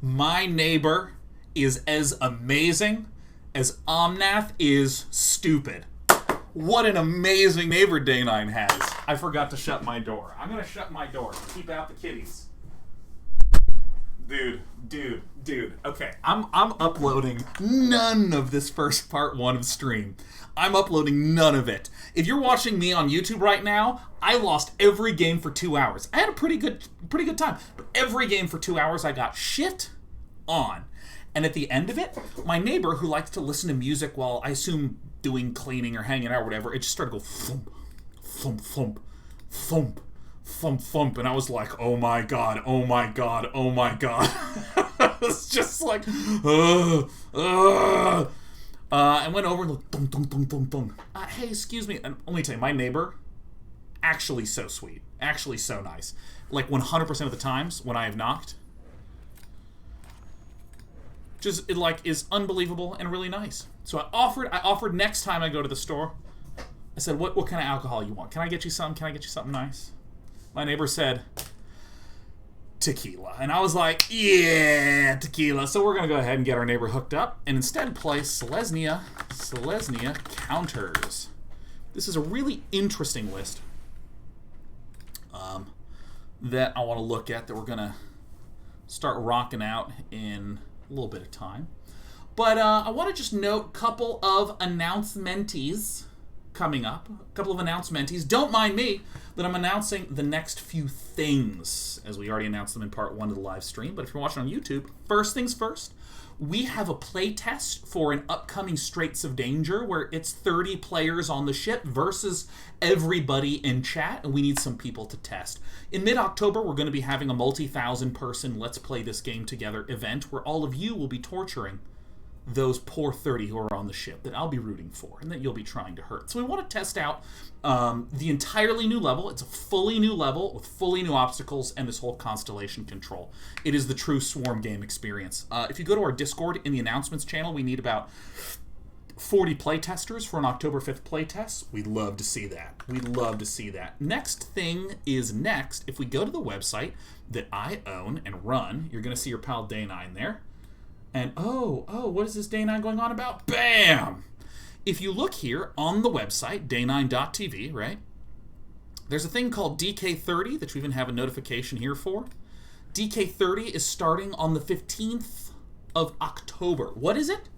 My neighbor is as amazing as Omnath is stupid. What an amazing neighbor Day9 has. I forgot to shut my door. I'm going to shut my door. Keep out the kitties. Dude. Okay, I'm uploading none of this first part 1 of stream. I'm uploading none of it. If you're watching me on YouTube right now, I lost every game for 2 hours. I had a pretty good time, but every game for 2 hours I got shit on. And at the end of it, my neighbor, who likes to listen to music while, I assume, doing cleaning or hanging out or whatever, it just started to go thump, thump, thump, thump, thump, thump, and I was like, oh my god. It's just like, I went over and looked, thump, thump, thump, thump, thump. Hey, excuse me. And let me tell you, my neighbor, actually so sweet. Actually so nice. Like 100% of the times when I have knocked, just, it like is unbelievable and really nice. So I offered next time I go to the store, I said, what kind of alcohol you want? Can I get you something? Can I get you something nice? My neighbor said, tequila. And I was like, yeah, tequila. So we're going to go ahead and get our neighbor hooked up and instead play Selesnya Counters. This is a really interesting list that I want to look at, that we're going to start rocking out in a little bit of time. But I want to just note a couple of announcementees coming up. A couple of announcementees. Don't mind me that I'm announcing the next few things, as we already announced them in part 1 of the live stream. But if you're watching on YouTube, first things first, we have a play test for an upcoming Straits of Danger where it's 30 players on the ship versus everybody in chat, and we need some people to test. In mid-October, we're going to be having a multi-thousand person Let's Play This Game Together event where all of you will be torturing those poor 30 who are on the ship that I'll be rooting for and that you'll be trying to hurt. So we want to test out the entirely new level. It's a fully new level with fully new obstacles and this whole constellation control. It is the true Swarm game experience. If you go to our Discord in the announcements channel, we need about 40 playtesters for an October 5th playtest. We'd love to see that. We'd love to see that. Next thing is next. If we go to the website that I own and run, you're going to see your pal Day9 there. And, what is this Day9 going on about? Bam! If you look here on the website, day9.tv, right, there's a thing called DK30 that you even have a notification here for. DK30 is starting on the 15th of October. What is it?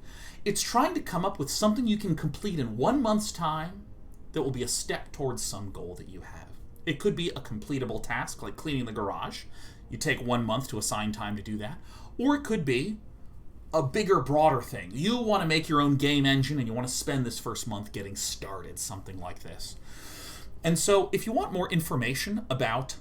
It's trying to come up with something you can complete in 1 month's time that will be a step towards some goal that you have. It could be a completable task, like cleaning the garage. You take 1 month to assign time to do that. Or it could be a bigger, broader thing. You want to make your own game engine and you want to spend this first month getting started, something like this. And so if you want more information about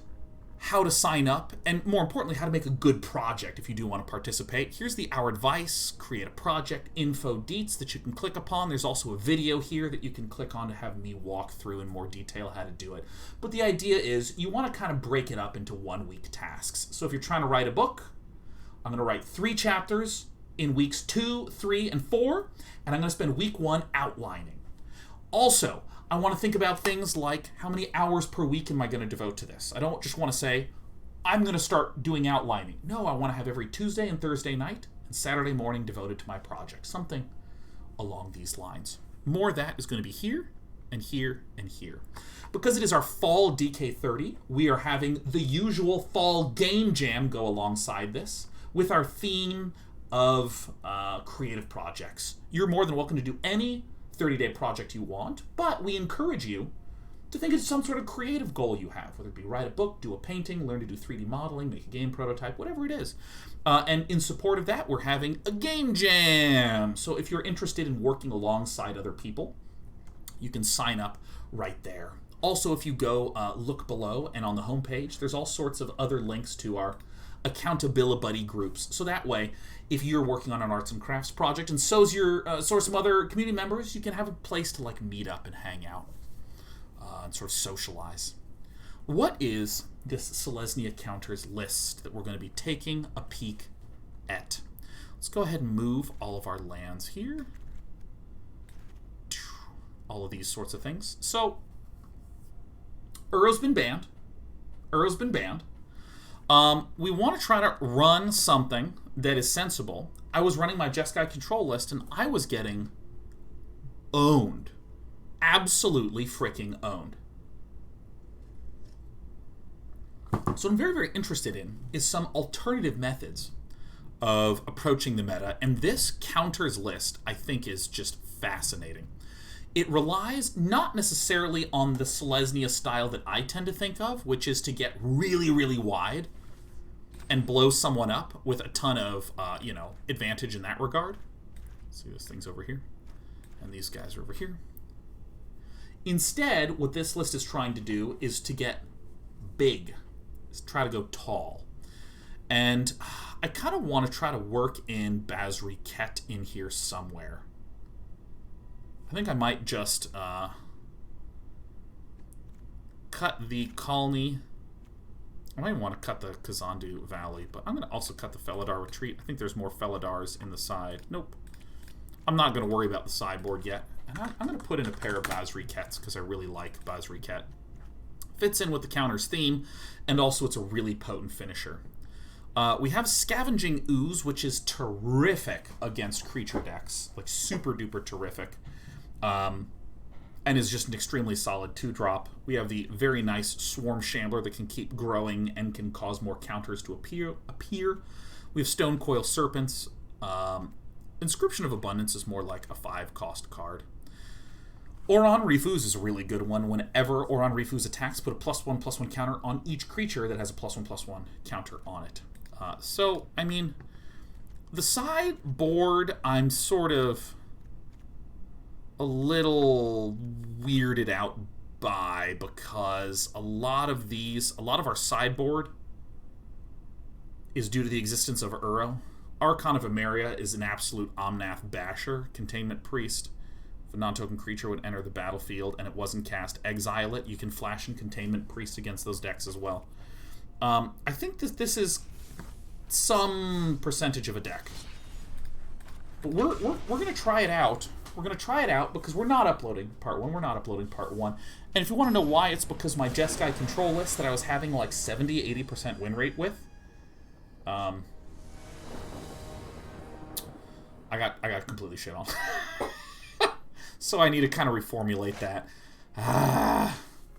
how to sign up, and more importantly, how to make a good project if you do want to participate, here's our advice, create a project, info deets that you can click upon. There's also a video here that you can click on to have me walk through in more detail how to do it. But the idea is you want to kind of break it up into 1 week tasks. So if you're trying to write a book, I'm going to write 3 chapters in weeks 2, 3, and 4, and I'm going to spend week 1 outlining. Also, I want to think about things like how many hours per week am I going to devote to this? I don't just want to say, I'm going to start doing outlining. No, I want to have every Tuesday and Thursday night and Saturday morning devoted to my project. Something along these lines. More of that is going to be here and here and here. Because it is our fall DK30, we are having the usual fall game jam go alongside this with our theme of creative projects. You're more than welcome to do any 30-day project you want, but we encourage you to think of some sort of creative goal you have, whether it be write a book, do a painting, learn to do 3D modeling, make a game prototype, whatever it is. And in support of that, we're having a game jam. So if you're interested in working alongside other people, you can sign up right there. Also, if you go look below and on the homepage, there's all sorts of other links to our accountability buddy groups. So that way, if you're working on an arts and crafts project and so's some other community members, you can have a place to like meet up and hang out and sort of socialize. What is this Selesnya Counters list that we're going to be taking a peek at? Let's go ahead and move all of our lands here. All of these sorts of things. So, Uro's been banned. We want to try to run something that is sensible. I was running my Jeskai control list, and I was getting owned. Absolutely freaking owned. So what I'm very, very interested in is some alternative methods of approaching the meta, and this counters list, I think, is just fascinating. It relies not necessarily on the Selesnya style that I tend to think of, which is to get really, really wide and blow someone up with a ton of, advantage in that regard. See, this thing's over here, and these guys are over here. Instead, what this list is trying to do is to get big, is try to go tall. And I kind of want to try to work in Basri Ket in here somewhere. I think I might just cut the colony. I might want to cut the Kazandu Valley, but I'm going to also cut the Felidar Retreat. I think there's more Felidars in the side. Nope. I'm not going to worry about the sideboard yet. And I'm going to put in a pair of Basri Kets because I really like Basri Ket. Fits in with the counters theme, and also it's a really potent finisher. We have Scavenging Ooze, which is terrific against creature decks. Like, super duper terrific. And is just an extremely solid 2-drop. We have the very nice Swarm Shambler that can keep growing and can cause more counters to appear. We have Stonecoil Serpents. Inscription of Abundance is more like a 5-cost card. Oran-Rief Ooze is a really good one. Whenever Oran-Rief Ooze attacks, put a +1/+1 counter on each creature that has a +1/+1 counter on it. So, I mean, the sideboard, I'm sort of a little weirded out by, because a lot of our sideboard is due to the existence of Uro. Archon of Emeria is an absolute Omnath basher. Containment Priest. If a non-token creature would enter the battlefield and it wasn't cast, exile it. You can flash in Containment Priest against those decks as well. I think that this is some percentage of a deck. But we're going to try it out. We're going to try it out because we're not uploading part 1. We're not uploading part 1. And if you want to know why, it's because my Jeskai control list that I was having like 70-80% win rate with, I got completely shit on. So I need to kind of reformulate that.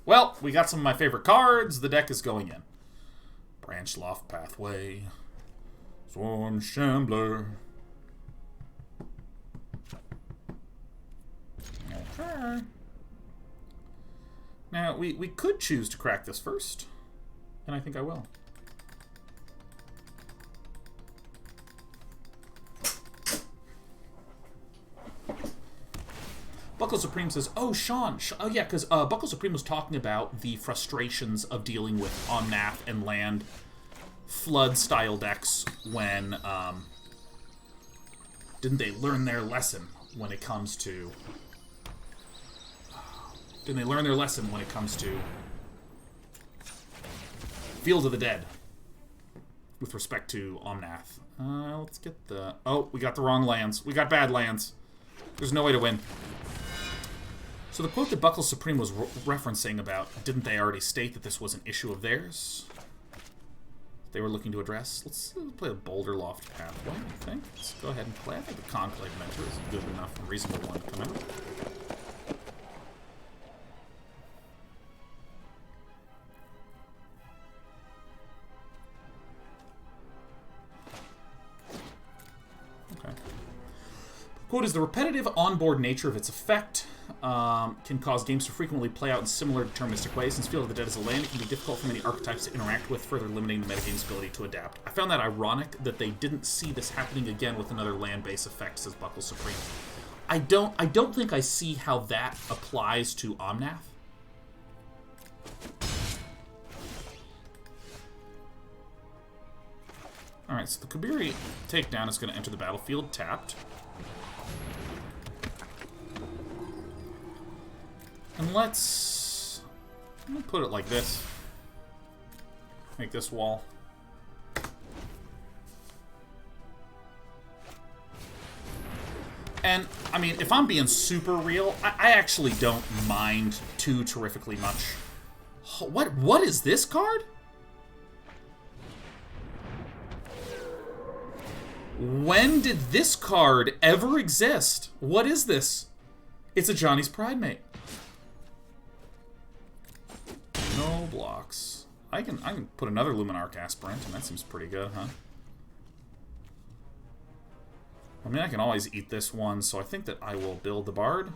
Well, we got some of my favorite cards. The deck is going in. Branchloft Pathway. Swarm Shambler. Okay. Now, we could choose to crack this first. And I think I will. Buckle Supreme says, oh, Sean. Oh, yeah, because Buckle Supreme was talking about the frustrations of dealing with Omnath and land flood-style decks when, didn't they learn their lesson when it comes to... Didn't they learn their lesson when it comes to Field of the Dead with respect to Omnath? Let's get the... Oh, we got the wrong lands. We got bad lands. There's no way to win. So the quote that Buckle Supreme was referencing about, didn't they already state that this was an issue of theirs they were looking to address? Let's play a Boulderloft Pathway, I think. Let's go ahead and play. I think the Conclave Mentor is a good enough and reasonable one to come out. Quote is, the repetitive onboard nature of its effect can cause games to frequently play out in similar deterministic ways. Since Field of the Dead is a land, it can be difficult for many archetypes to interact with, further limiting the metagame's ability to adapt. I found that ironic that they didn't see this happening again with another land-based effect, says Buckle Supreme. I don't think I see how that applies to Omnath. Alright, so the Kabira Takedown is going to enter the battlefield tapped. And let's put it like this. Make this wall. And, I mean, if I'm being super real, I actually don't mind too terrifically much. What is this card? When did this card ever exist? What is this? It's a Johnny's Pride Mate. No blocks. I can put another Luminarch Aspirant, and that seems pretty good, huh? I mean, I can always eat this one, so I think that I will build the Bard.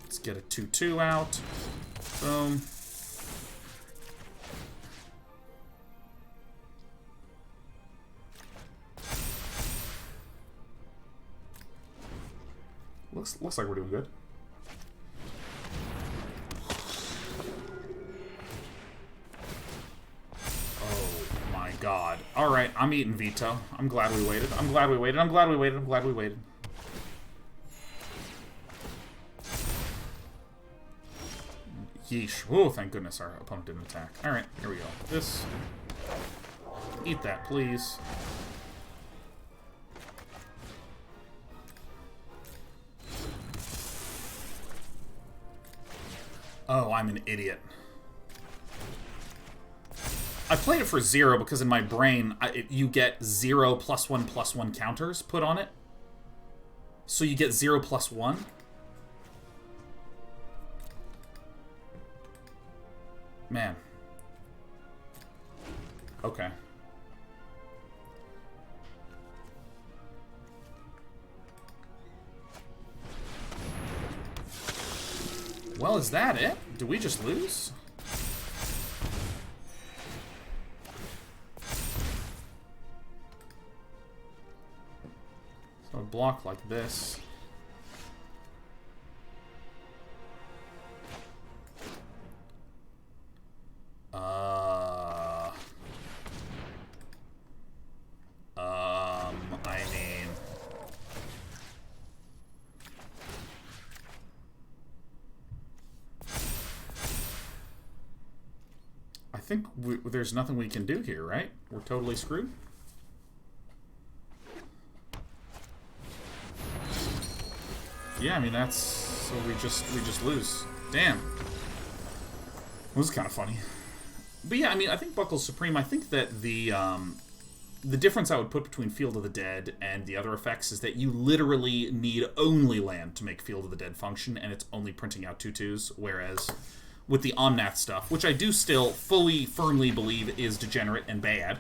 Let's get a 2/2 out. Boom. Looks like we're doing good. God. Alright, I'm eating veto. I'm glad we waited. I'm glad we waited. I'm glad we waited. I'm glad we waited. Yeesh. Oh, thank goodness our opponent didn't attack. Alright, here we go. This. Eat that, please. Oh, I'm an idiot. I played it for 0 because in my brain, you get 0 +1/+1 counters put on it. So you get 0 +1. Man. Okay. Well, is that it? Do we just lose? So a block like this. I mean, I think there's nothing we can do here, right? We're totally screwed. Yeah, I mean that's so we just lose. Damn. It was kind of funny. But yeah, I mean I think Buckle's Supreme. I think that the difference I would put between Field of the Dead and the other effects is that you literally need only land to make Field of the Dead function, and it's only printing out 2/2s, whereas with the Omnath stuff, which I do still firmly believe is degenerate and bad,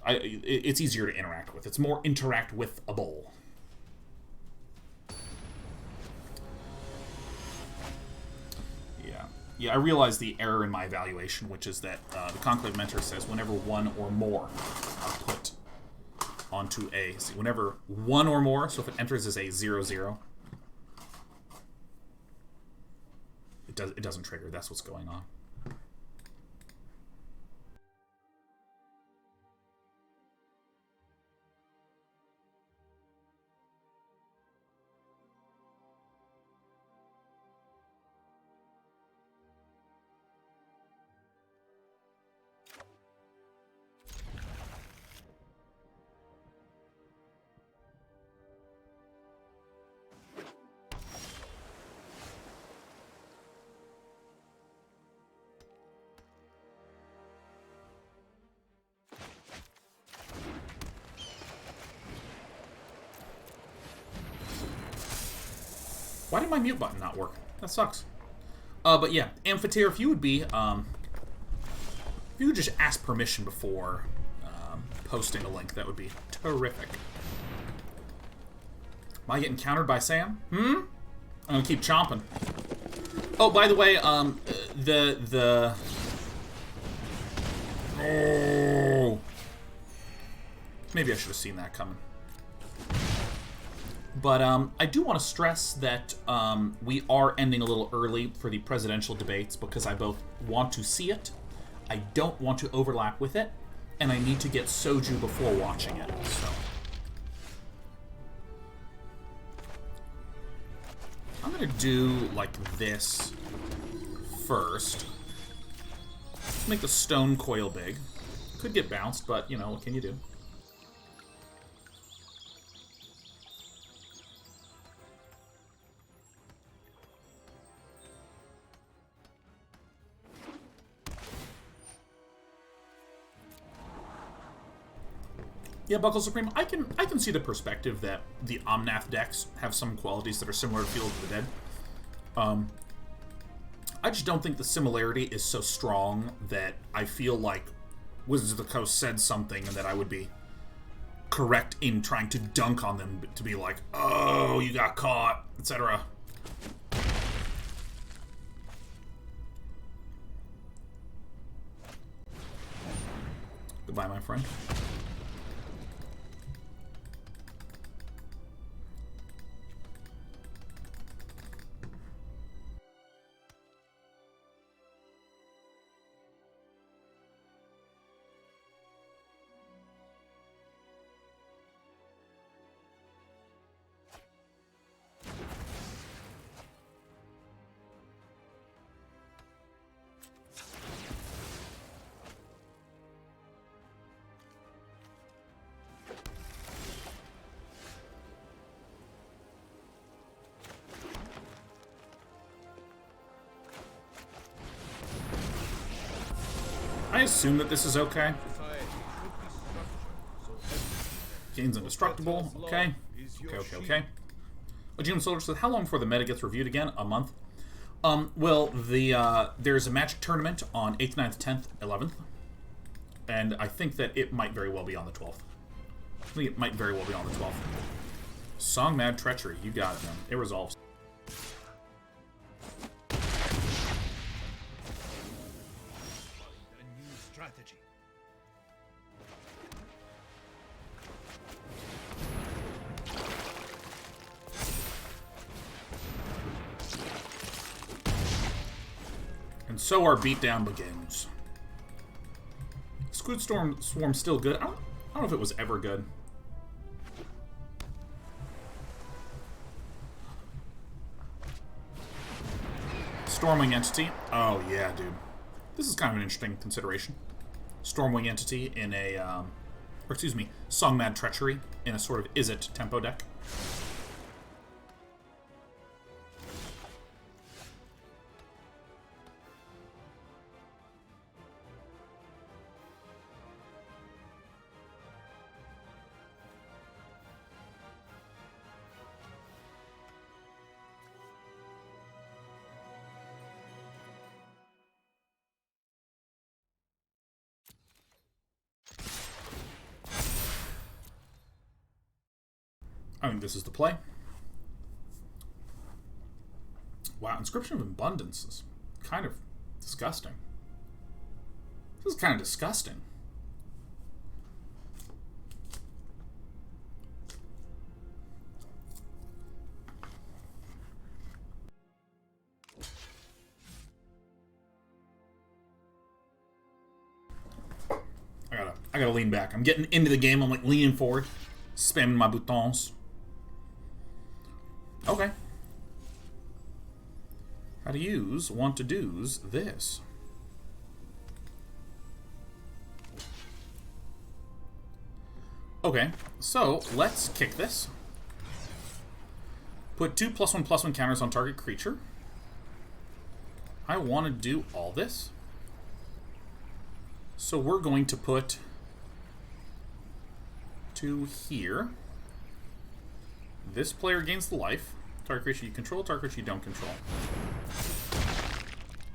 it's easier to interact with. It's more interact with a bowl. Yeah, I realize the error in my evaluation, which is that the Conclave Mentor says whenever one or more are put onto a... See, whenever one or more, so if it enters as a 0/0, it doesn't trigger. That's what's going on. Why did my mute button not work? That sucks. But yeah, Amphitheater, if you would be, if you would just ask permission before posting a link, that would be terrific. Am I getting countered by Sam? I'm gonna keep chomping. Oh, by the way, oh, maybe I should have seen that coming. But I do want to stress that we are ending a little early for the presidential debates because I both want to see it, I don't want to overlap with it, and I need to get soju before watching it. So I'm going to do like this first. Let's make the Stonecoil big. Could get bounced, but you know, what can you do? Yeah, Buckle Supreme, I can see the perspective that the Omnath decks have some qualities that are similar to Field of the Dead. I just don't think the similarity is so strong that I feel like Wizards of the Coast said something and that I would be correct in trying to dunk on them to be like, oh, you got caught, etc. Goodbye, my friend. I assume that this is okay. Gains indestructible. Okay. Okay. Legion Soldier says, how long before the meta gets reviewed again? A month. Well, there's a Magic tournament on 8th, 9th, 10th, 11th. And I think that it might very well be on the 12th. I think it might very well be on the 12th. Song Mad Treachery. You got it, man. It resolves. And so our beatdown begins. Squid Swarm's still good. I don't know if it was ever good. Stormwing Entity. Oh, yeah, dude. This is kind of an interesting consideration. Stormwing Entity in a, or excuse me, Song Mad Treachery in a sort of Is-It tempo deck. I think this is the play. Wow, Inscription of Abundance is kind of disgusting. This is kind of disgusting. I gotta lean back. I'm getting into the game. I'm like leaning forward, spamming my boutons. Okay. How to use, want to do's this. Okay, so let's kick this. Put 2 +1/+1 counters on target creature. I want to do all this. So we're going to put 2 here. This player gains the life. Target creature you control, target creature you don't control.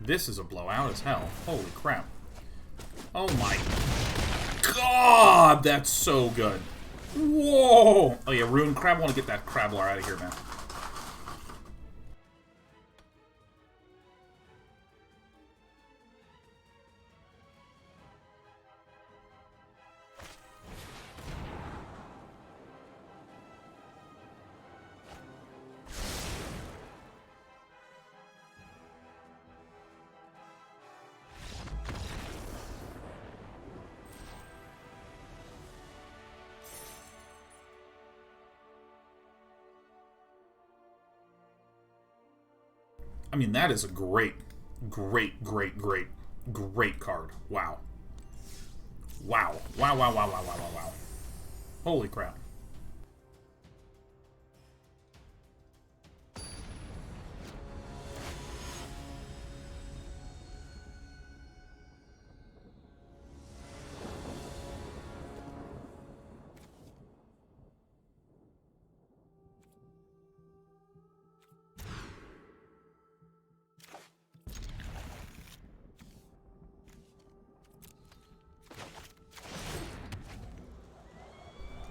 This is a blowout as hell. Holy crap. Oh my god, that's so good. Whoa! Oh yeah, Ruined Crab. I want to get that Crabbler out of here, man. I mean, that is a great card. Wow. Wow. Wow. Holy crap.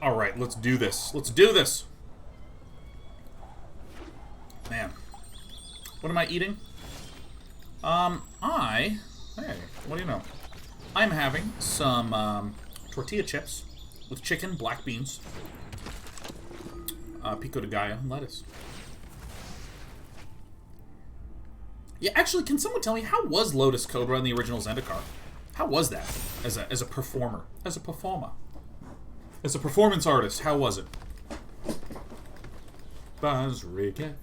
Alright, let's do this. Let's do this! Man. What am I eating? Hey, what do you know? I'm having some, tortilla chips with chicken, black beans, pico de gallo, and lettuce. Yeah, actually, can someone tell me, how was Lotus Cobra in the original Zendikar? How was that as a performer? As a performer? As a performance artist, how was it? Basri Ket.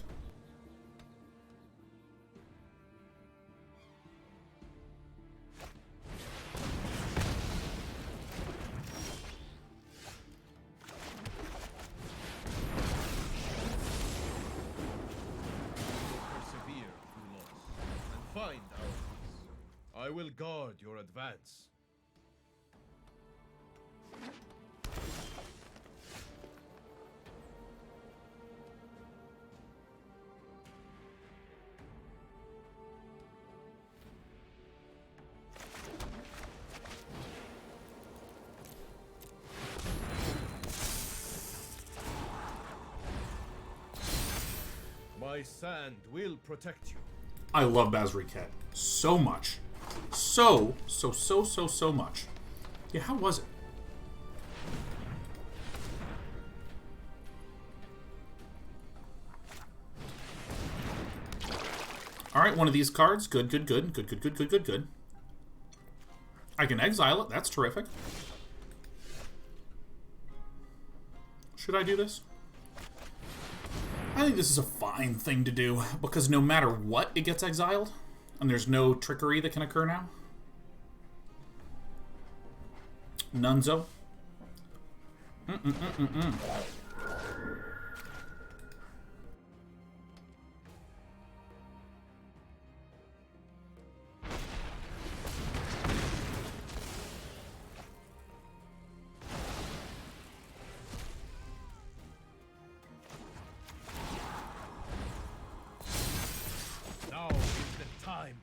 I will guard your advance. My sand will protect you. I love Basri Ket so much. So much. Yeah, how was it? Alright, one of these cards. Good. I can exile it. That's terrific. Should I do this? I think this is a fine thing to do, because no matter what, it gets exiled. And there's no trickery that can occur now. Nunzo.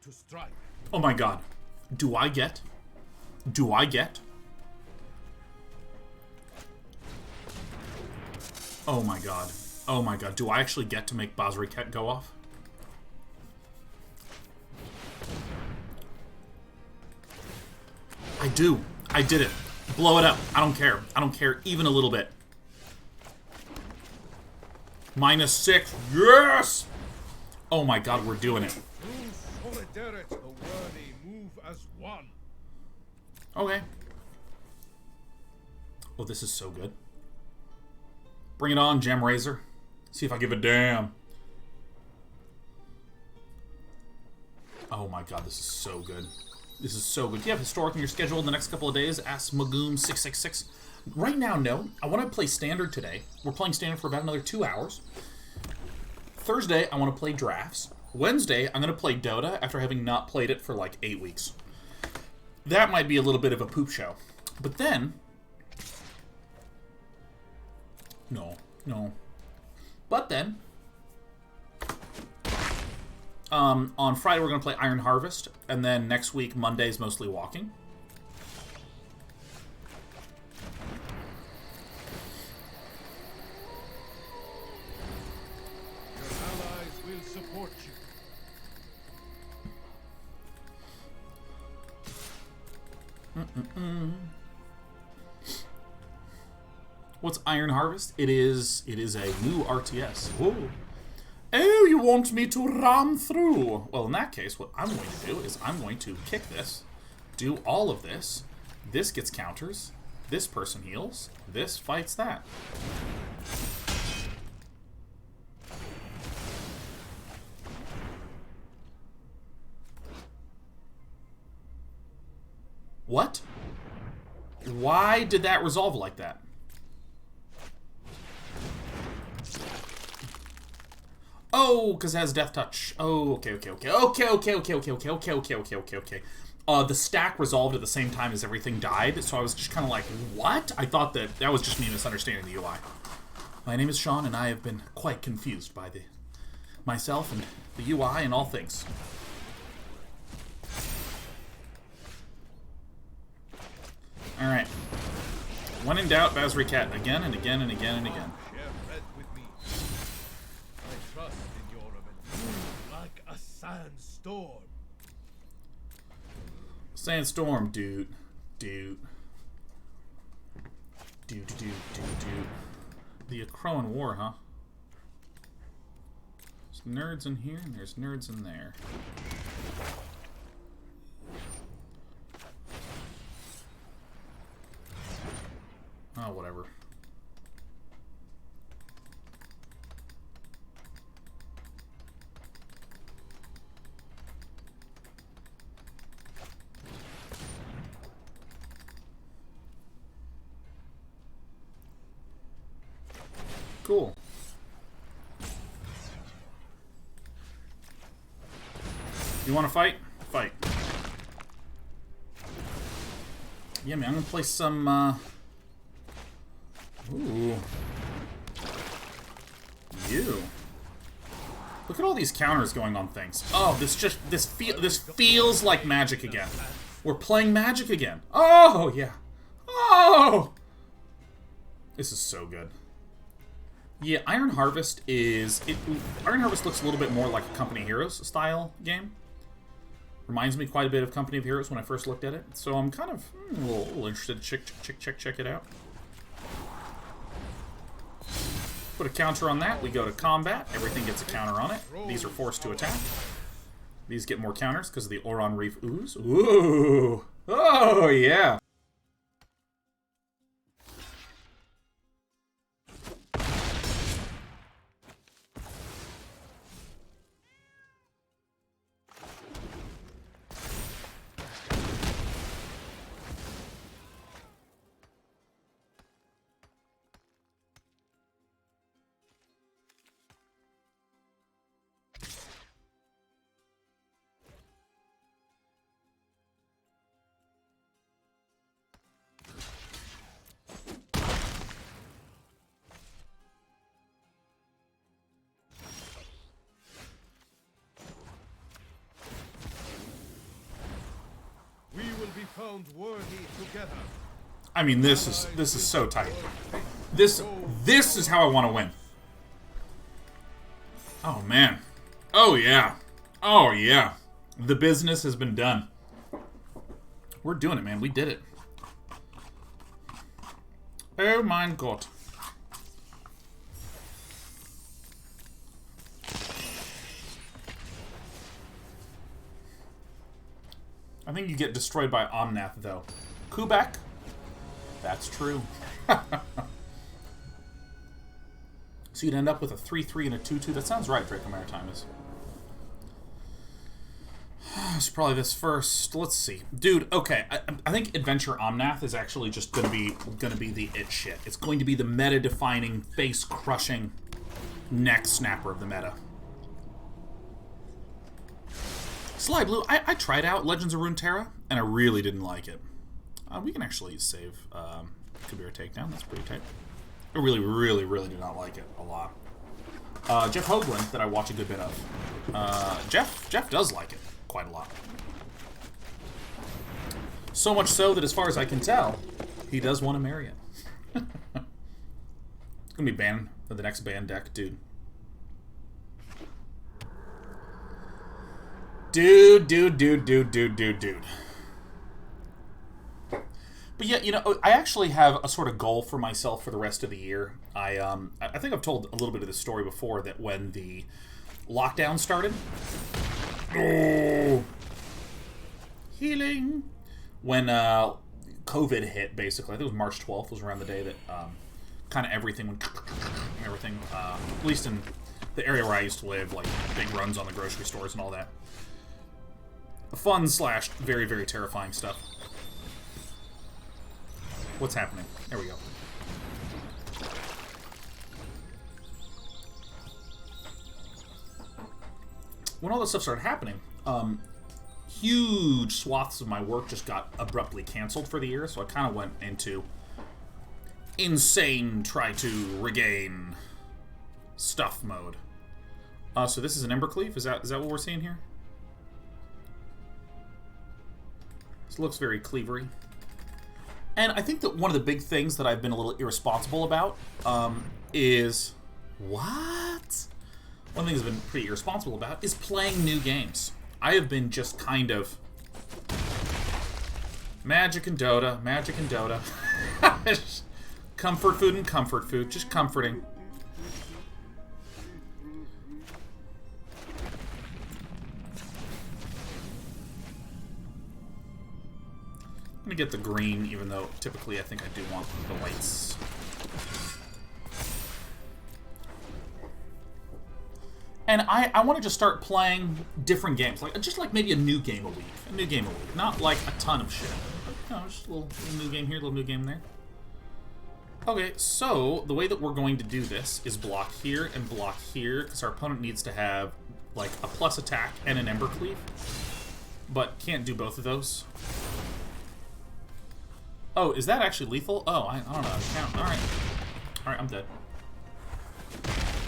To strike. Oh my god. Do I get? Oh my god. Oh my god. Do I actually get to make Basri Ket go off? I do. I did it. Blow it up. I don't care. I don't care even a little bit. -6. Yes! Oh my god, we're doing it. The worthy move as one. Okay. Oh, this is so good. Bring it on, Gemrazer. See if I give a damn. Oh my god, this is so good. This is so good. Do you have Historic in your schedule in the next couple of days? Ask Magoom666. Right now, no. I want to play Standard today. We're playing Standard for about another 2 hours. Thursday, I want to play Drafts. Wednesday, I'm going to play Dota after having not played it for like 8 weeks. That might be a little bit of a poop show. But then... No. But then... on Friday, we're going to play Iron Harvest. And then next week, Monday's mostly walking. Your allies will support you. What's Iron Harvest? It is a new RTS. Whoa. Oh, you want me to ram through? Well, in that case, what I'm going to do is I'm going to kick this, do all of this. This gets counters. This person heals. This fights that. What? Why did that resolve like that? Oh, because it has Death Touch. Oh, okay. The stack resolved at the same time as everything died, so I was just kind of like, what? I thought that was just me misunderstanding the UI. My name is Sean, and I have been quite confused by myself and the UI and all things. Alright. When in doubt, Basri Ket. Again and again and again and again. Share bread with me. I trust in your ability. Like a sandstorm. Sandstorm, dude. Dude. Dude. The Crowan War, huh? There's nerds in here, and there's nerds in there. Oh, whatever. Cool. You want to fight? Fight. Yeah, man, I'm gonna play some, Ooh. You. Look at all these counters going on things. Oh, this feels like Magic again. We're playing Magic again. Oh, yeah. Oh! This is so good. Yeah, Iron Harvest Iron Harvest looks a little bit more like a Company of Heroes style game. Reminds me quite a bit of Company of Heroes when I first looked at it. So I'm kind of a little interested to check it out. Put a counter on that. We go to combat. Everything gets a counter on it. These are forced to attack. These get more counters because of the Oran-Rief Ooze. Ooh! Oh, yeah! Found worthy together. I mean, this is so tight. This is how I want to win. Oh man. Oh yeah. Oh yeah. The business has been done. We're doing it, man. We did it. Oh my God. I think you get destroyed by Omnath, though. Kubek? That's true. So you'd end up with a 3-3 and a 2-2. That sounds right, Draco Maritimus. It's probably this first. Let's see. Dude, okay. I think Adventure Omnath is actually just gonna be the it shit. It's going to be the meta-defining, face-crushing neck snapper of the meta. Sly Blue, I tried out Legends of Runeterra, and I really didn't like it. We can actually save Kabira Takedown. That's pretty tight. I really did not like it a lot. Jeff Hoagland, that I watch a good bit of. Jeff does like it quite a lot. So much so that, as far as I can tell, he does want to marry it. It's gonna be banned for the next ban deck, dude. Dude. But yeah, you know, I actually have a sort of goal for myself for the rest of the year. I think I've told a little bit of this story before, that when the lockdown started... Oh! Healing! When COVID hit, basically, I think it was March 12th, was around the day that kind of everything went... Everything, at least in the area where I used to live, like big runs on the grocery stores and all that. Fun / very, very terrifying stuff. What's happening? There we go. When all this stuff started happening, huge swaths of my work just got abruptly canceled for the year, so I kind of went into insane try to regain stuff mode. So this is an Embercleave? Is that what we're seeing here? This looks very cleavery. And I think that one of the big things that I've been a little irresponsible about is... What? One thing I've been pretty irresponsible about is playing new games. I have been just kind of... Magic and Dota, Magic and Dota. Comfort food and comfort food, just comforting. I'm gonna get the green, even though typically I think I do want the whites. And I want to just start playing different games, like just like maybe a new game a week, not like a ton of shit. But, you know, just a little new game here, a little new game there. Okay, so the way that we're going to do this is block here and block here, because our opponent needs to have like a plus attack and an Ember Cleave, but can't do both of those. Oh, is that actually lethal? Oh, I don't know. Count. All right, I'm dead.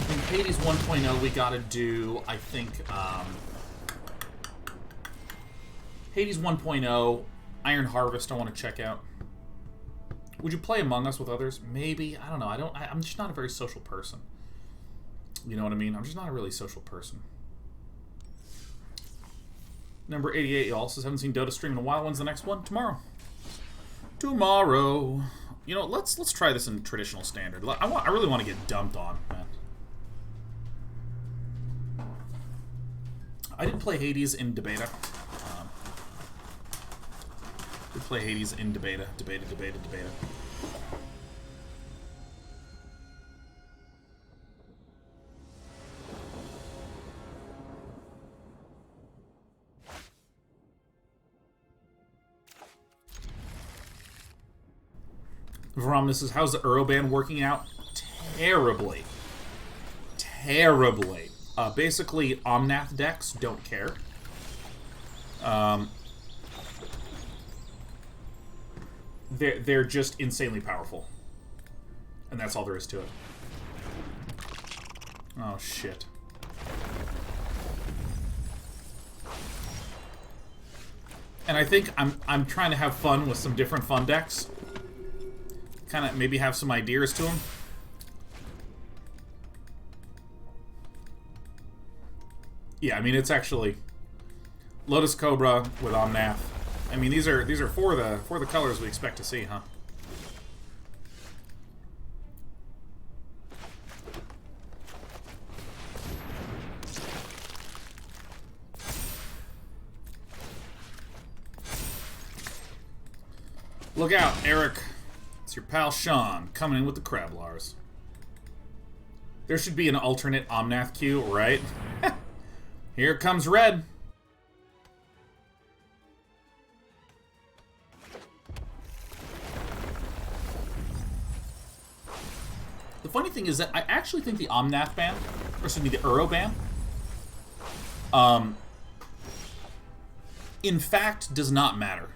In Hades 1.0, we gotta do, I think, Hades 1.0, Iron Harvest, I want to check out. Would you play Among Us with others? Maybe. I don't know. I'm just not a very social person. You know what I mean? I'm just not a really social person. Number 88, y'all. Says, haven't seen Dota stream in a while. When's the next one? Tomorrow. Tomorrow. You know, let's try this in traditional standard. I really want to get dumped on, man. I did play Hades in Debata. Did play Hades in Debata. Debata. Varamna says, how's the Euroban working out? Terribly. Terribly. Basically, Omnath decks don't care. They're just insanely powerful. And that's all there is to it. Oh, shit. And I think I'm trying to have fun with some different fun decks. Kind of maybe have some ideas to them. Yeah, I mean, it's actually Lotus Cobra with Omnath. I mean, these are for the colors we expect to see, huh? Look out, Eric. It's your pal Sean coming in with the Crablars. There should be an alternate Omnath queue, right? Here comes red. The funny thing is that I actually think the Omnath ban, or excuse me, the Uro ban, in fact does not matter.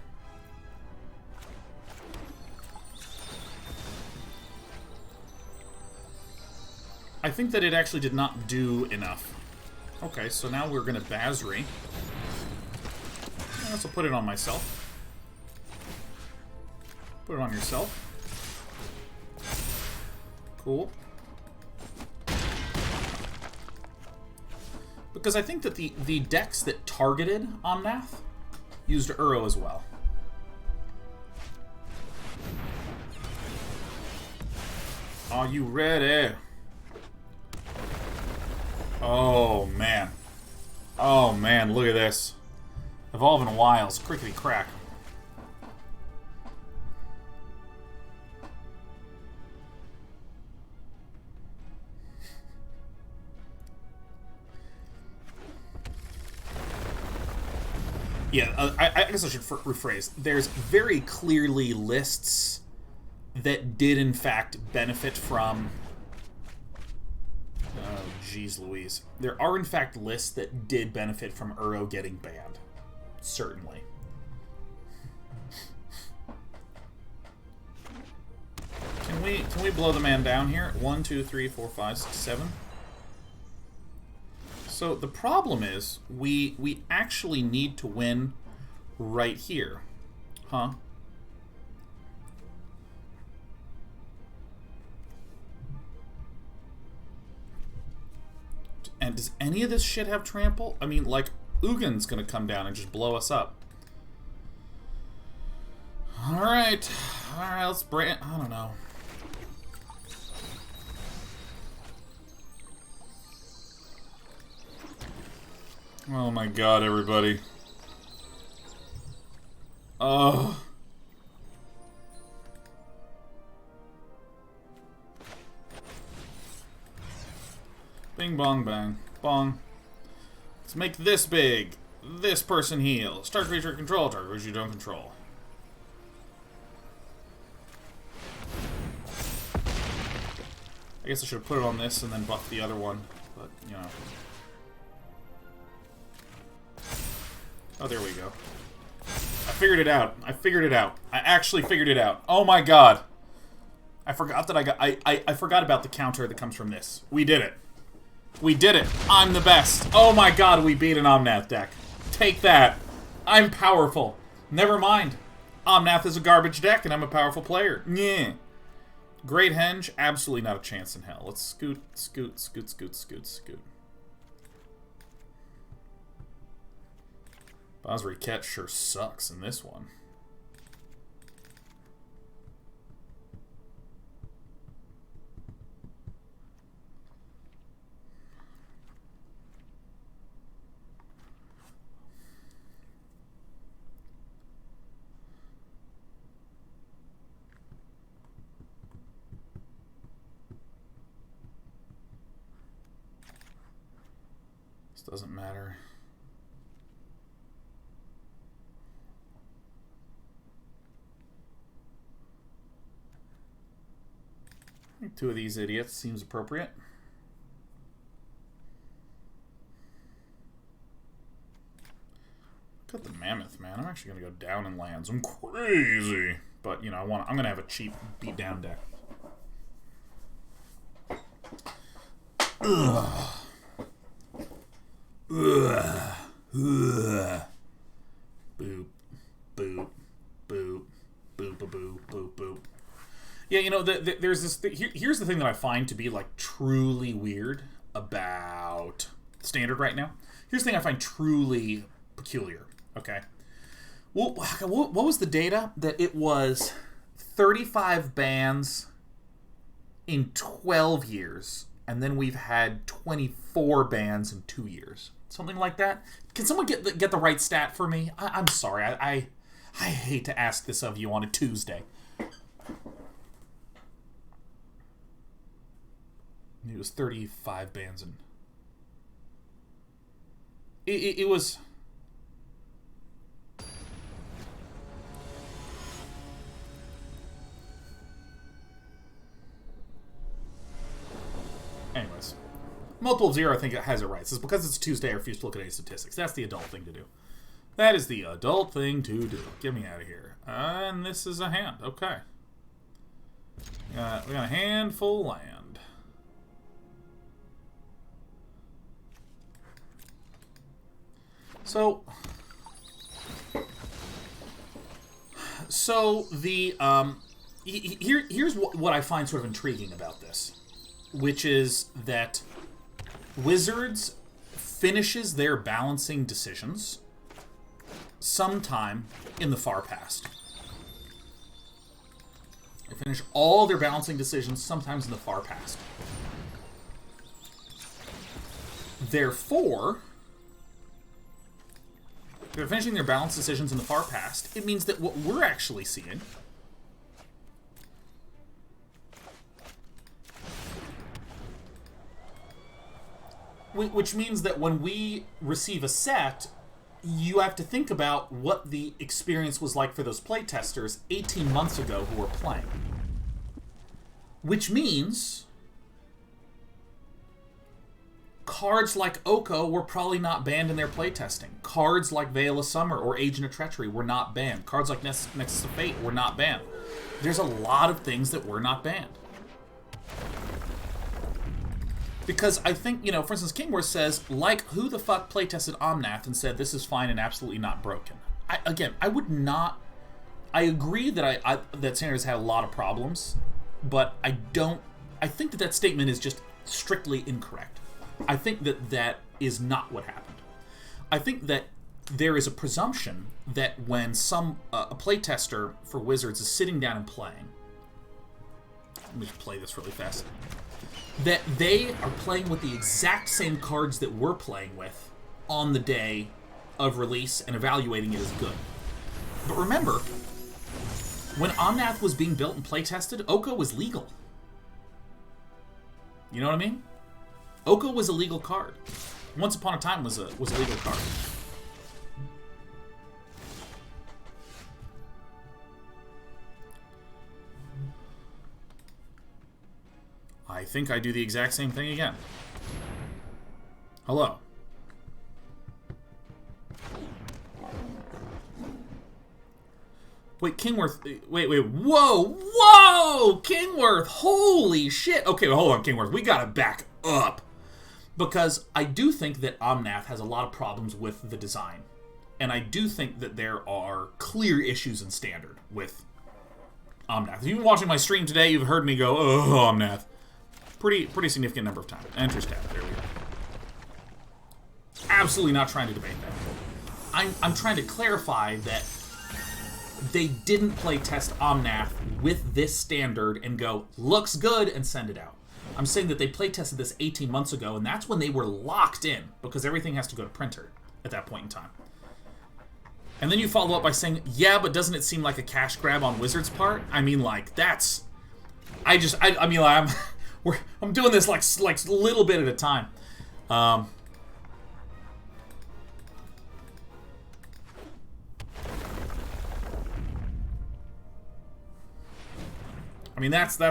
I think that it actually did not do enough. Okay, so now we're gonna Basri. I guess I'll put it on myself. Put it on yourself. Cool. Because I think that the decks that targeted Omnath used Uro as well. Are you ready? Oh, man. Oh, man, look at this. Evolving Wilds, crickety crack. Yeah, I guess I should rephrase. There's very clearly lists that did, in fact, benefit from... Oh, jeez Louise. There are, in fact, lists that did benefit from Uro getting banned. Certainly. Can we blow the man down here? 1, 2, 3, 4, 5, 6, 7. So the problem is we actually need to win right here. Huh? And does any of this shit have trample? I mean, like, Ugin's gonna come down and just blow us up. Alright. Alright, let's brand... I don't know. Oh my god, everybody. Oh. Bing bong bang. Bong. Let's make this big. This person heal. Start creature control. Target creature you don't control. I guess I should have put it on this and then buff the other one. But, you know. Oh, there we go. I figured it out. I figured it out. I actually figured it out. Oh my god. I forgot that I forgot about the counter that comes from this. We did it. We did it. I'm the best. Oh my god, we beat an Omnath deck. Take that. I'm powerful. Never mind. Omnath is a garbage deck and I'm a powerful player. Yeah. Great Henge, absolutely not a chance in hell. Let's scoot, scoot, scoot, scoot, scoot, scoot. Basri Ket sure sucks in this one. This doesn't matter. I think 2 of these idiots seems appropriate. Look at the Mammoth, man. I'm actually gonna go down in lands. I'm crazy, but you know, I'm gonna have a cheap beat down deck. Ugh. Ugh. Ugh. Boop. Boop. Boop. Boop. Boop. Boop. Boop. Yeah, you know, there's this... here's the thing that I find to be, like, truly weird about Standard right now. Here's the thing I find truly peculiar, okay? Well, what was the data? That it was 35 bans in 12 years, and then we've had 24 bans in 2 years. Something like that. Can someone get the right stat for me? I'm sorry. I hate to ask this of you on a Tuesday. It was 35 bans and it was anyways. Multiple of 0, I think it has it right. It's because it's Tuesday, I refuse to look at any statistics. That's the adult thing to do. That is the adult thing to do. Get me out of here. And this is a hand. Okay. We got a handful land. So the here's what I find sort of intriguing about this, which is that Wizards finishes their balancing decisions sometime in the far past. They finish all their balancing decisions sometimes in the far past. Therefore, if they're finishing their balance decisions in the far past, it means that what we're actually seeing which means that when we receive a set, you have to think about what the experience was like for those playtesters 18 months ago who were playing. Which means cards like Oko were probably not banned in their playtesting. Cards like Veil of Summer or Agent of Treachery were not banned. Cards like Nexus of Fate were not banned. There's a lot of things that were not banned. Because I think, you know, for instance, King Wars says, like, who the fuck playtested Omnath and said this is fine and absolutely not broken? I would not... I agree that that Standard has had a lot of problems, but I think that statement is just strictly incorrect. I think that that is not what happened. I think that there is a presumption that when a playtester for Wizards is sitting down and playing, let me just play this really fast, that they are playing with the exact same cards that we're playing with on the day of release and evaluating it as good. But remember, when Omnath was being built and playtested, Oko was legal. You know what I mean? Oko was a legal card. Once Upon a Time was a legal card. I think I do the exact same thing again. Hello. Wait, Kingworth. Wait. Whoa! Kingworth! Holy shit! Okay, hold on, Kingworth. We gotta back up. Because I do think that Omnath has a lot of problems with the design. And I do think that there are clear issues in Standard with Omnath. If you've been watching my stream today, you've heard me go, oh, Omnath. Pretty significant number of times. Enter stat. There we go. Absolutely not trying to debate that. I'm trying to clarify that they didn't play test Omnath with this standard and go, looks good, and send it out. I'm saying that they play tested this 18 months ago, and that's when they were locked in, because everything has to go to printer at that point in time. And then you follow up by saying, yeah, but doesn't it seem like a cash grab on Wizards' part? I mean, like, that's... I'm doing this like a little bit at a time. I mean, that's the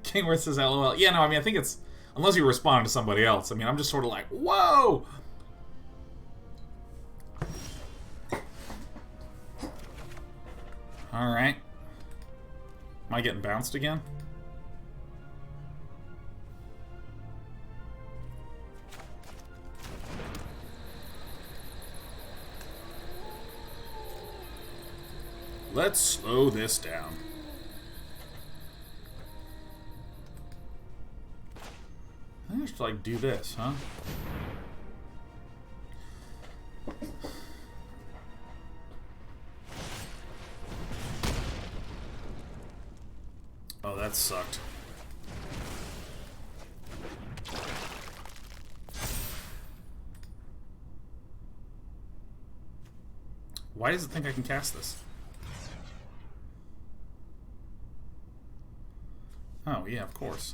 Kingworth says LOL. Yeah, no, I mean, I think it's, unless you're responding to somebody else. I mean, I'm just sort of like, whoa! Alright. Am I getting bounced again? Let's slow this down. I think I should, like, do this, huh? Oh, that sucked. Why does it think I can cast this? Oh, yeah, of course.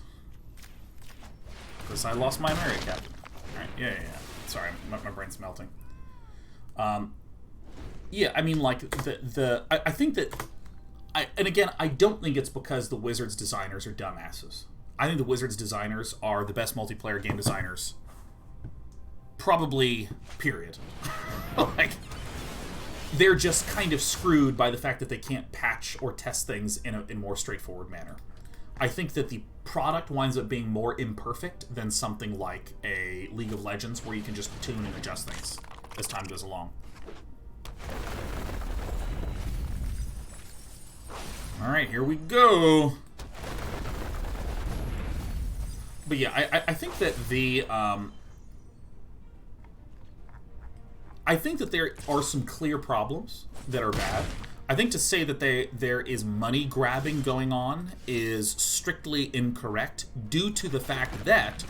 Because I lost my Emeria captain. Alright, yeah. Sorry, my brain's melting. Yeah, I mean, like, I think that... And again, I don't think it's because the Wizards designers are dumbasses. I think the Wizards designers are the best multiplayer game designers. Probably, period. Like, they're just kind of screwed by the fact that they can't patch or test things in a more straightforward manner. I think that the product winds up being more imperfect than something like a League of Legends where you can just tune and adjust things as time goes along. Alright, here we go. But yeah, I think that the... I think that there are some clear problems that are bad. I think to say that there is money grabbing going on is strictly incorrect due to the fact that...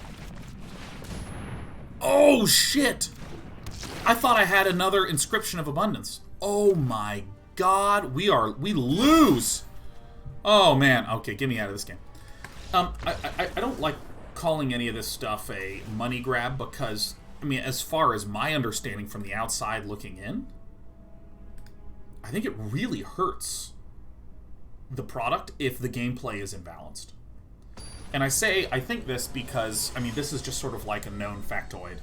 Oh, shit! I thought I had another Inscription of Abundance. Oh my god, we lose! Oh man, okay, get me out of this game. I don't like calling any of this stuff a money grab because, I mean, as far as my understanding from the outside looking in, I think it really hurts the product if the gameplay is imbalanced. And I think this because, I mean, this is just sort of like a known factoid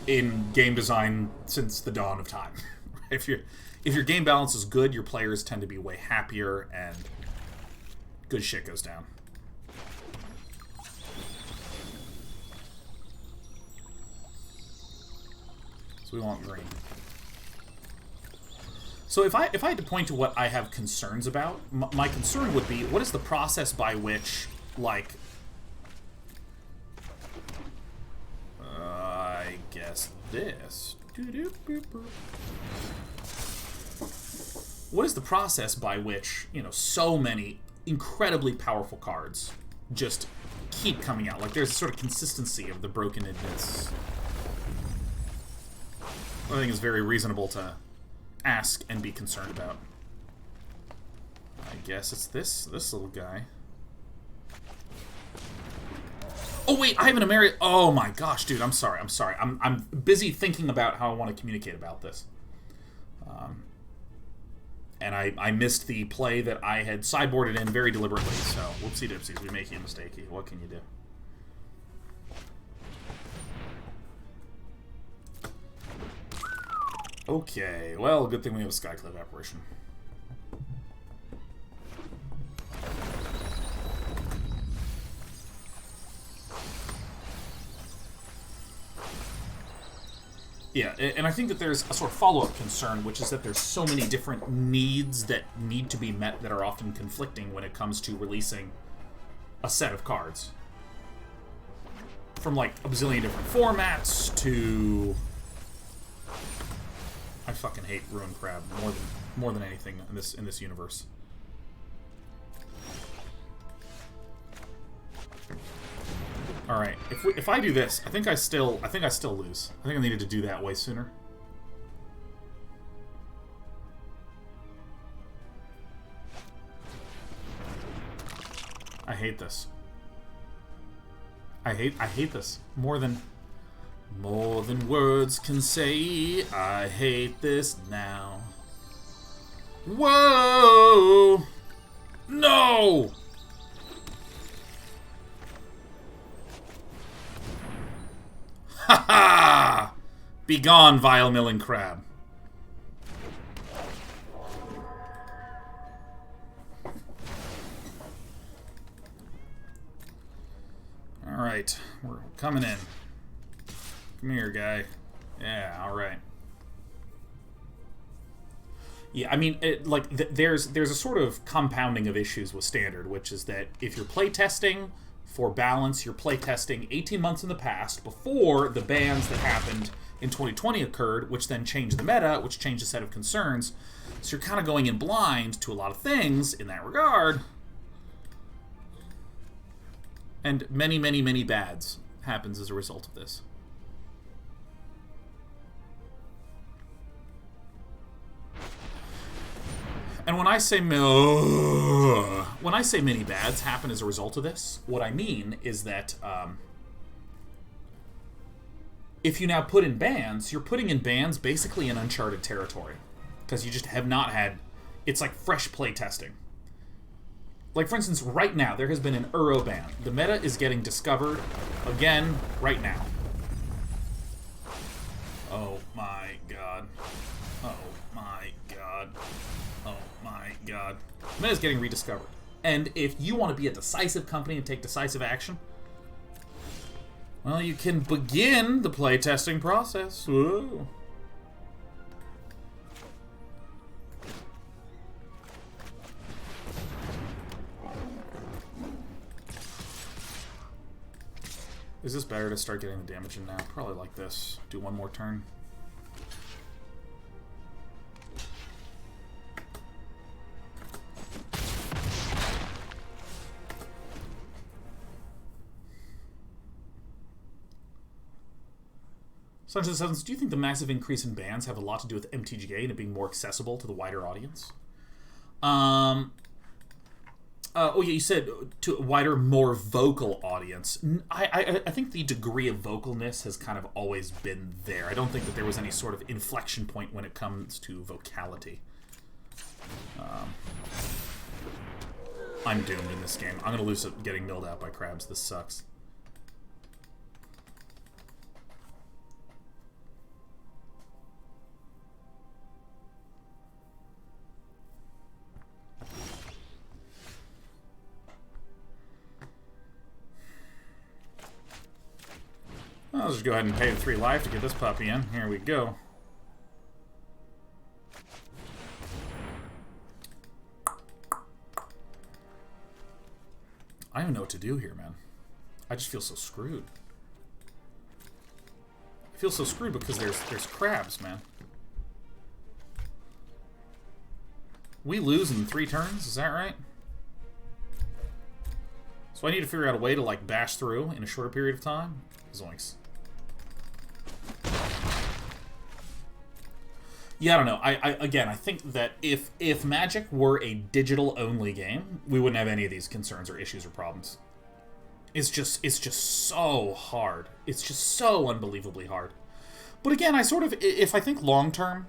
in game design since the dawn of time. If your game balance is good, your players tend to be way happier and good shit goes down. We want green. So if I had to point to what I have concerns about, my concern would be, what is the process by which, like, this? What is the process by which, you know, so many incredibly powerful cards just keep coming out? Like, there's a sort of consistency of the brokenness. I think it's very reasonable to ask and be concerned about. I guess it's this little guy. Oh wait, I have an Emeria. Oh my gosh, dude, I'm sorry. I'm busy thinking about how I want to communicate about this. And I missed the play that I had sideboarded in very deliberately, so whoopsie dipsies, we make a mistake. What can you do? Okay, well, good thing we have a Skyclave Apparition. Yeah, and I think that there's a sort of follow-up concern, which is that there's so many different needs that need to be met that are often conflicting when it comes to releasing a set of cards. From, like, a bazillion different formats to... I fucking hate Ruin Crab more than anything in this universe. All right, if I do this, I think I still lose. I think I needed to do that way sooner. I hate this. I hate this more than words can say. I hate this now. Whoa! No! Ha ha! Begone, vile milling crab. Alright, we're coming in. Come here, guy. Yeah, alright. Yeah, I mean, there's a sort of compounding of issues with Standard, which is that if you're playtesting for balance, you're playtesting 18 months in the past before the bans that happened in 2020 occurred, which then changed the meta, which changed a set of concerns. So you're kind of going in blind to a lot of things in that regard. And many, many, many bads happens as a result of this. And when I say many bads happen as a result of this, what I mean is that if you now put in bans, you're putting in bans basically in uncharted territory, because you just have not had. It's like fresh play testing. Like, for instance, right now there has been an Uro ban. The meta is getting discovered again right now. Oh my god. Oh my god. Oh my god. Meta's getting rediscovered. And if you want to be a decisive company and take decisive action, well, you can begin the playtesting process. Whoa. Is this better to start getting the damage in now? Probably like this. Do one more turn. Sunshine of the Sevens, do you think the massive increase in bans have a lot to do with MTGA and it being more accessible to the wider audience? Oh yeah, you said to a wider, more vocal audience. I think the degree of vocalness has kind of always been there. I don't think that there was any sort of inflection point when it comes to vocality. I'm doomed in this game. I'm going to lose it getting milled out by crabs. This sucks. I'll just go ahead and pay the 3 life to get this puppy in. Here we go. I don't know what to do here, man. I just feel so screwed. feel so screwed because there's crabs, man. We lose in 3 turns, is that right? So I need to figure out a way to, like, bash through in a shorter period of time. Zoinks. Yeah, I don't know. Again, I think that if Magic were a digital-only game, we wouldn't have any of these concerns or issues or problems. It's just so hard. It's just so unbelievably hard. But again, if I think long-term,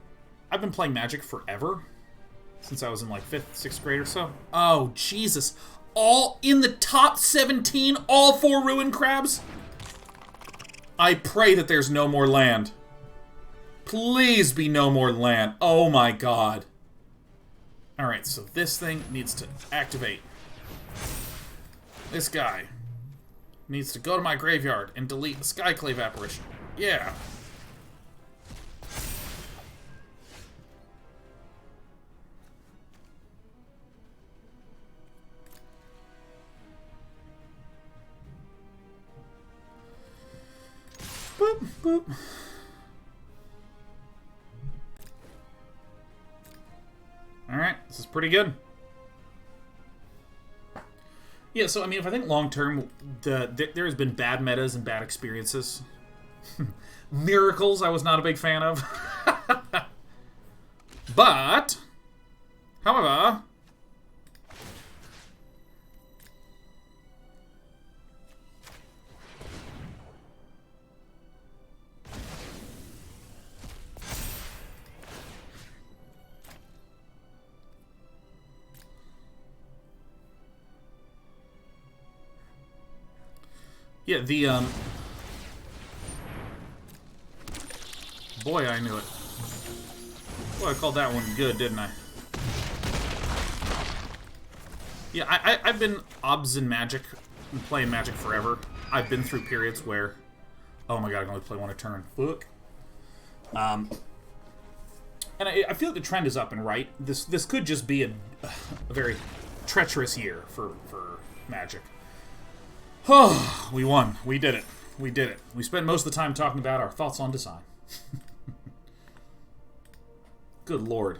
I've been playing Magic forever. Since I was in, like, 5th, 6th grade or so. Oh, Jesus. All in the top 17, all 4 Ruin Crabs? I pray that there's no more land. Please be no more land. Oh my god. Alright, so this thing needs to activate. This guy needs to go to my graveyard and delete the Skyclave Apparition. Yeah. Boop, boop. Alright, this is pretty good. Yeah, so, I mean, if I think long-term, there has been bad metas and bad experiences. Miracles, I was not a big fan of. But, however... Yeah, boy, I knew it. Boy, I called that one good, didn't I? Yeah, I've been obs in Magic, and playing Magic forever. I've been through periods where, oh my god, I can only play 1 a turn. Fuck. And I feel like the trend is up and right. This could just be a very treacherous year for Magic. Oh, we won. We did it. We did it. We spent most of the time talking about our thoughts on design. Good lord.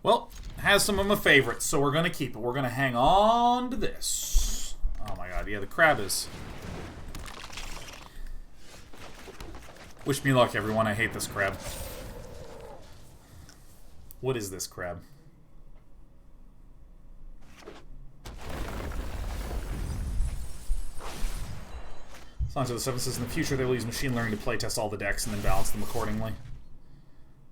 Well, has some of my favorites, so we're going to keep it. We're going to hang on to this. Oh my god, yeah, the crab is... Wish me luck, everyone. I hate this crab. What is this crab? Signs of the Seven says in the future they will use machine learning to playtest all the decks and then balance them accordingly.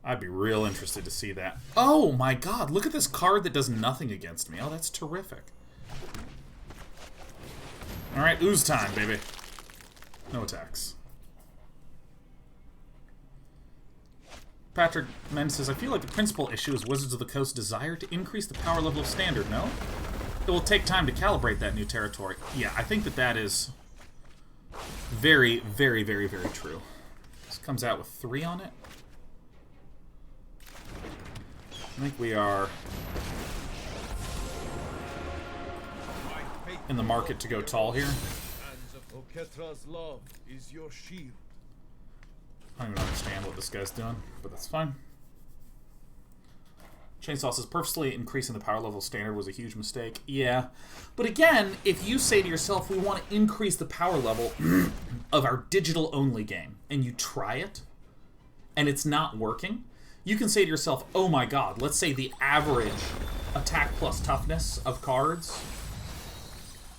I'd be real interested to see that. Oh my god, look at this card that does nothing against me. Oh, that's terrific. Alright, ooze time, baby. No attacks. Patrick Men says, I feel like the principal issue is Wizards of the Coast's desire to increase the power level of Standard, no? It will take time to calibrate that new territory. Yeah, I think that is very, very, very, very true. This comes out with 3 on it. I think we are in the market to go tall here. Love is your shield. I don't even understand what this guy's doing, but that's fine. Chainsaw says, purposely increasing the power level standard was a huge mistake. Yeah. But again, if you say to yourself, we want to increase the power level of our digital-only game, and you try it, and it's not working, you can say to yourself, oh my god, let's say the average attack plus toughness of cards,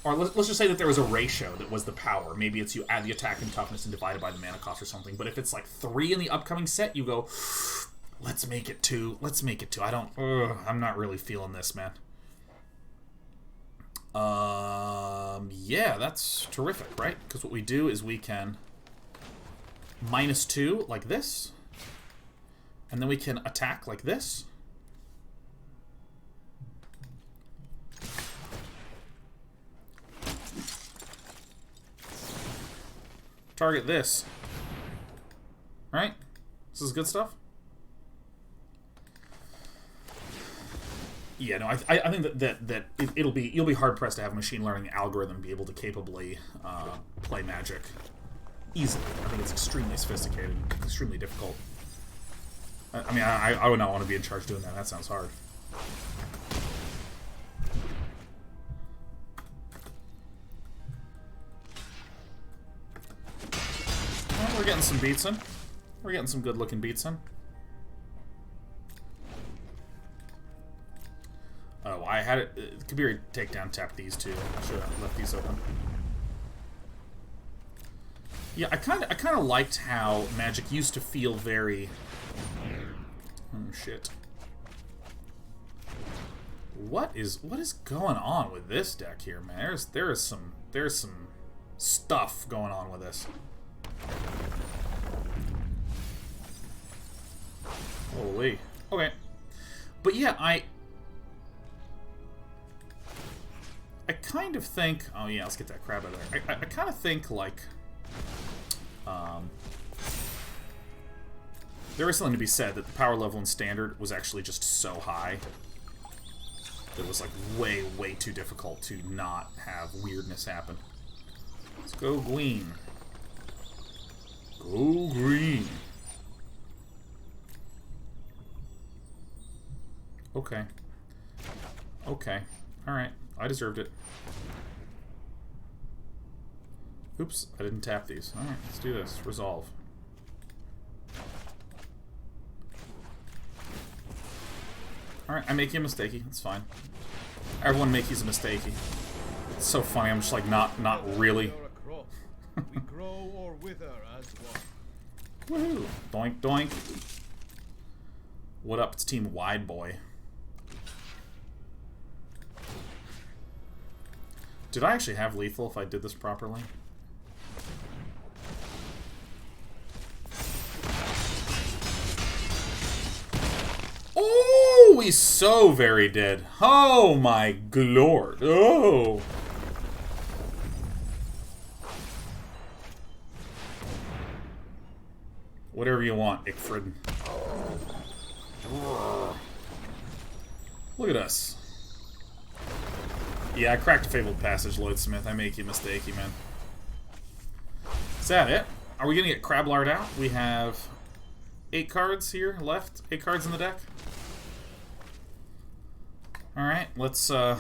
or let's just say that there was a ratio that was the power. Maybe it's you add the attack and toughness and divide it by the mana cost or something. But if it's like 3 in the upcoming set, you go, let's make it 2. Let's make it 2. I'm not really feeling this, man. Yeah, that's terrific, right? Because what we do is we can -2 like this, and then we can attack like this. Target this. Right? This is good stuff. Yeah, no, I think that you'll be hard pressed to have a machine learning algorithm be able to capably play Magic easily. I think it's extremely sophisticated, extremely difficult. I mean, I would not want to be in charge doing that. That sounds hard. Well, we're getting some beats in. We're getting some good-looking beats in. Oh, I had it. Kabira Takedown tapped these two. I should have left these open. Yeah, I kind of liked how Magic used to feel very. Oh shit! What is going on with this deck here, man? There's some stuff going on with this. Holy. Okay. But yeah, I kind of think... Oh yeah, let's get that crab out of there. I kind of think, like... there is something to be said that the power level in Standard was actually just so high. It was, like, way, way too difficult to not have weirdness happen. Let's go green. Go green. Okay. Okay. Alright. I deserved it. Oops, I didn't tap these. Alright, let's do this. Resolve. Alright, I make you a mistakey. That's fine. Everyone make you's a mistakey. It's so funny, I'm just like, not really. We grow or wither as one. Woohoo! Doink, doink. What up? It's Team Wide Boy. Did I actually have lethal if I did this properly? Oh, he's so very dead. Oh my lord. Oh. Whatever you want, Ickfrid. Look at us. Yeah, I cracked a Fabled Passage, Lloyd Smith. I make you a mistakey, man. Is that it? Are we gonna get Crablard out? We have 8 cards here left. 8 cards in the deck. Alright, let's, I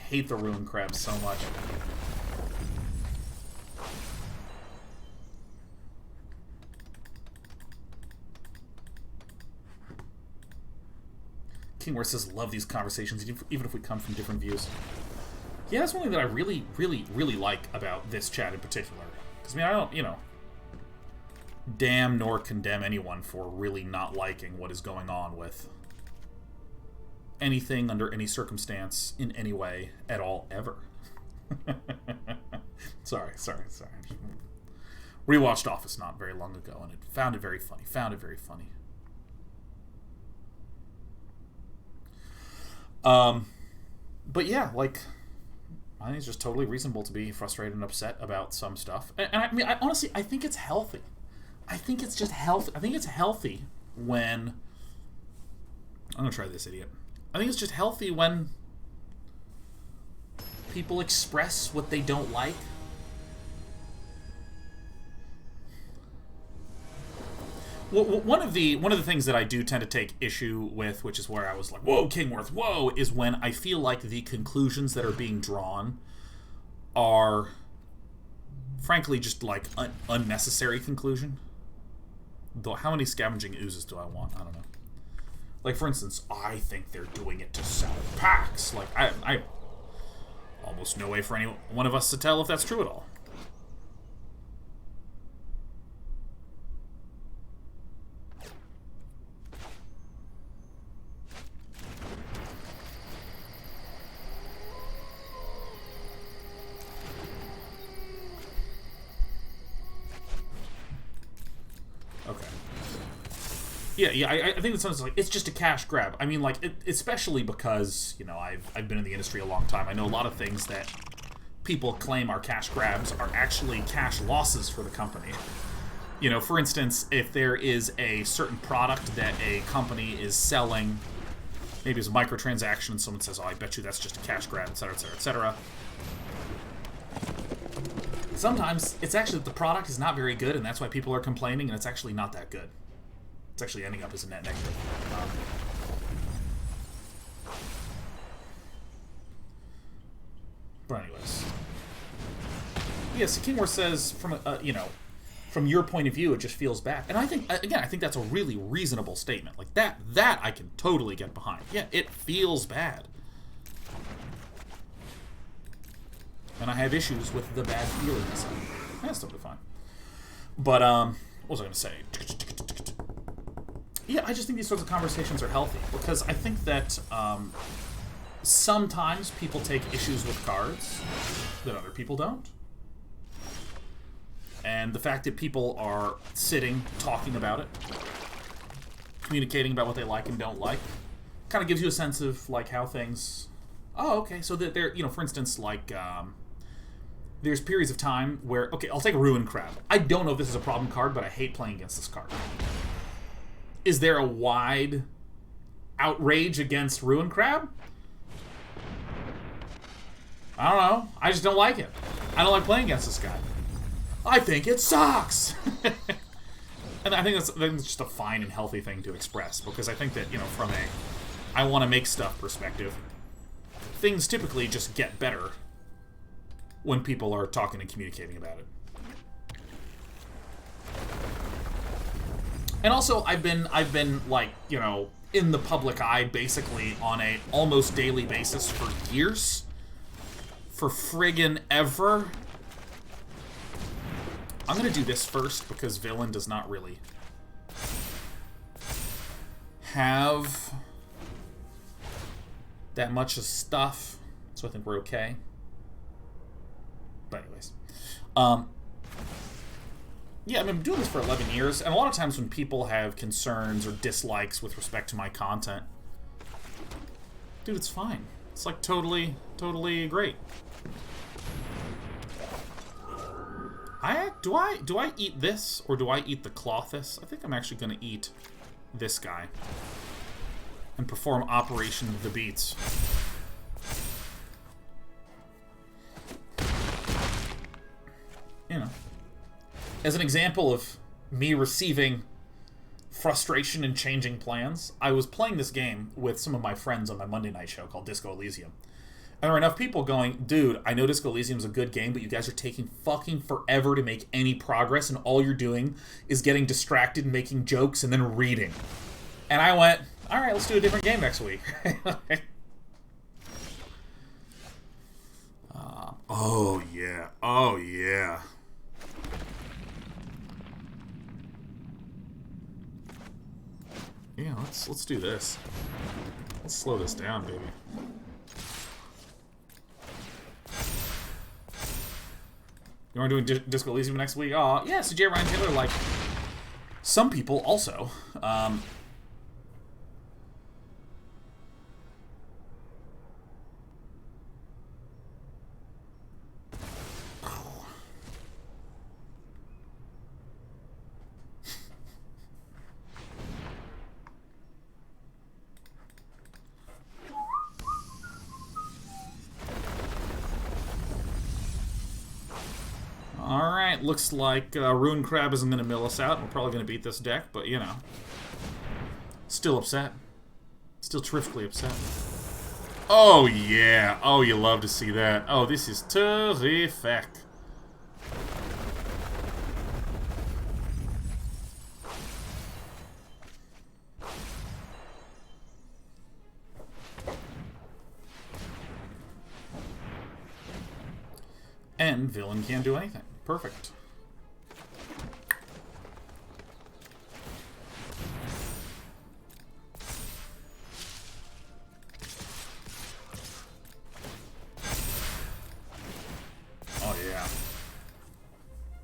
hate the Ruin Crabs so much. Kingworth says, love these conversations, even if we come from different views. Yeah, that's one thing that I really, really, really like about this chat in particular. Because, I mean, I don't, you know, damn nor condemn anyone for really not liking what is going on with anything under any circumstance in any way at all, ever. Sorry. Rewatched Office not very long ago, and found it very funny. But yeah, like, I think it's just totally reasonable to be frustrated and upset about some stuff. And I mean, honestly, I think it's healthy. I think it's just healthy. I think it's healthy when... I'm gonna try this, idiot. I think it's just healthy when people express what they don't like. Well, one of the things that I do tend to take issue with, which is where I was like, whoa, Kingworth, whoa, is when I feel like the conclusions that are being drawn are, frankly, just like unnecessary conclusion. Though, how many Scavenging Oozes do I want? I don't know. Like, for instance, I think they're doing it to sell packs. Like, I almost no way for any one of us to tell if that's true at all. Yeah. I think it sounds like it's just a cash grab. I mean, like, especially because, you know, I've been in the industry a long time. I know a lot of things that people claim are cash grabs are actually cash losses for the company. You know, for instance, if there is a certain product that a company is selling, maybe it's a microtransaction, and someone says, oh, I bet you that's just a cash grab, etc., etc., etc. Sometimes it's actually that the product is not very good, and that's why people are complaining, and it's actually not that good. It's actually ending up as a net negative. But anyways. Yeah, so Kingwar says, from you know, from your point of view, it just feels bad. And I think, again, I think that's a really reasonable statement. Like, that I can totally get behind. Yeah, it feels bad. And I have issues with the bad feelings. That's totally fine. But, what was I going to say? Yeah, I just think these sorts of conversations are healthy. Because I think that, sometimes people take issues with cards that other people don't. And the fact that people are sitting, talking about it, communicating about what they like and don't like, kind of gives you a sense of, like, how things... Oh, okay, so that they're, you know, for instance, like, there's periods of time where... Okay, I'll take a Ruin Crab. I don't know if this is a problem card, but I hate playing against this card. Is there a wide outrage against Ruin Crab? I don't know. I just don't like it. I don't like playing against this guy. I think it sucks! And I think that's just a fine and healthy thing to express, because I think that, you know, from a I want to make stuff perspective, things typically just get better when people are talking and communicating about it. And also, I've been like, you know, in the public eye basically on a almost daily basis for years. For friggin' ever. I'm gonna do this first because Villain does not really have that much of stuff, so I think we're okay. But anyways, yeah, I mean, I'm doing this for 11 years, and a lot of times when people have concerns or dislikes with respect to my content, dude, it's fine. It's like totally great. Do I eat this, or do I eat the Clothis? I think I'm actually going to eat this guy and perform Operation of the Beats. You know, as an example of me receiving frustration and changing plans, I was playing this game with some of my friends on my Monday night show called Disco Elysium. And there were enough people going, dude, I know Disco Elysium's a good game, but you guys are taking fucking forever to make any progress, and all you're doing is getting distracted and making jokes and then reading. And I went, alright, let's do a different game next week. Oh, yeah. Oh, yeah. Yeah, let's do this. Let's slow this down, baby. You want to do Disco Elysium next week? Oh, yeah, so J. Ryan Taylor, like, some people also, Alright, looks like Ruin Crab isn't going to mill us out. We're probably going to beat this deck, but, you know. Still upset. Still terrifically upset. Oh, yeah. Oh, you love to see that. Oh, this is terrific. And Villain can't do anything. Perfect. Oh, yeah.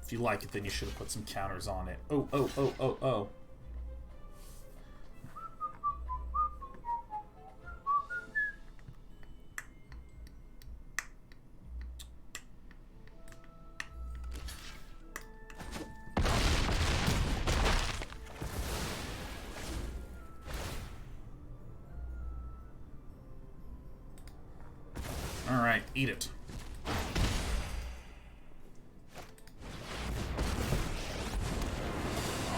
If you like it, then you should have put some counters on it. Oh. Alright, eat it.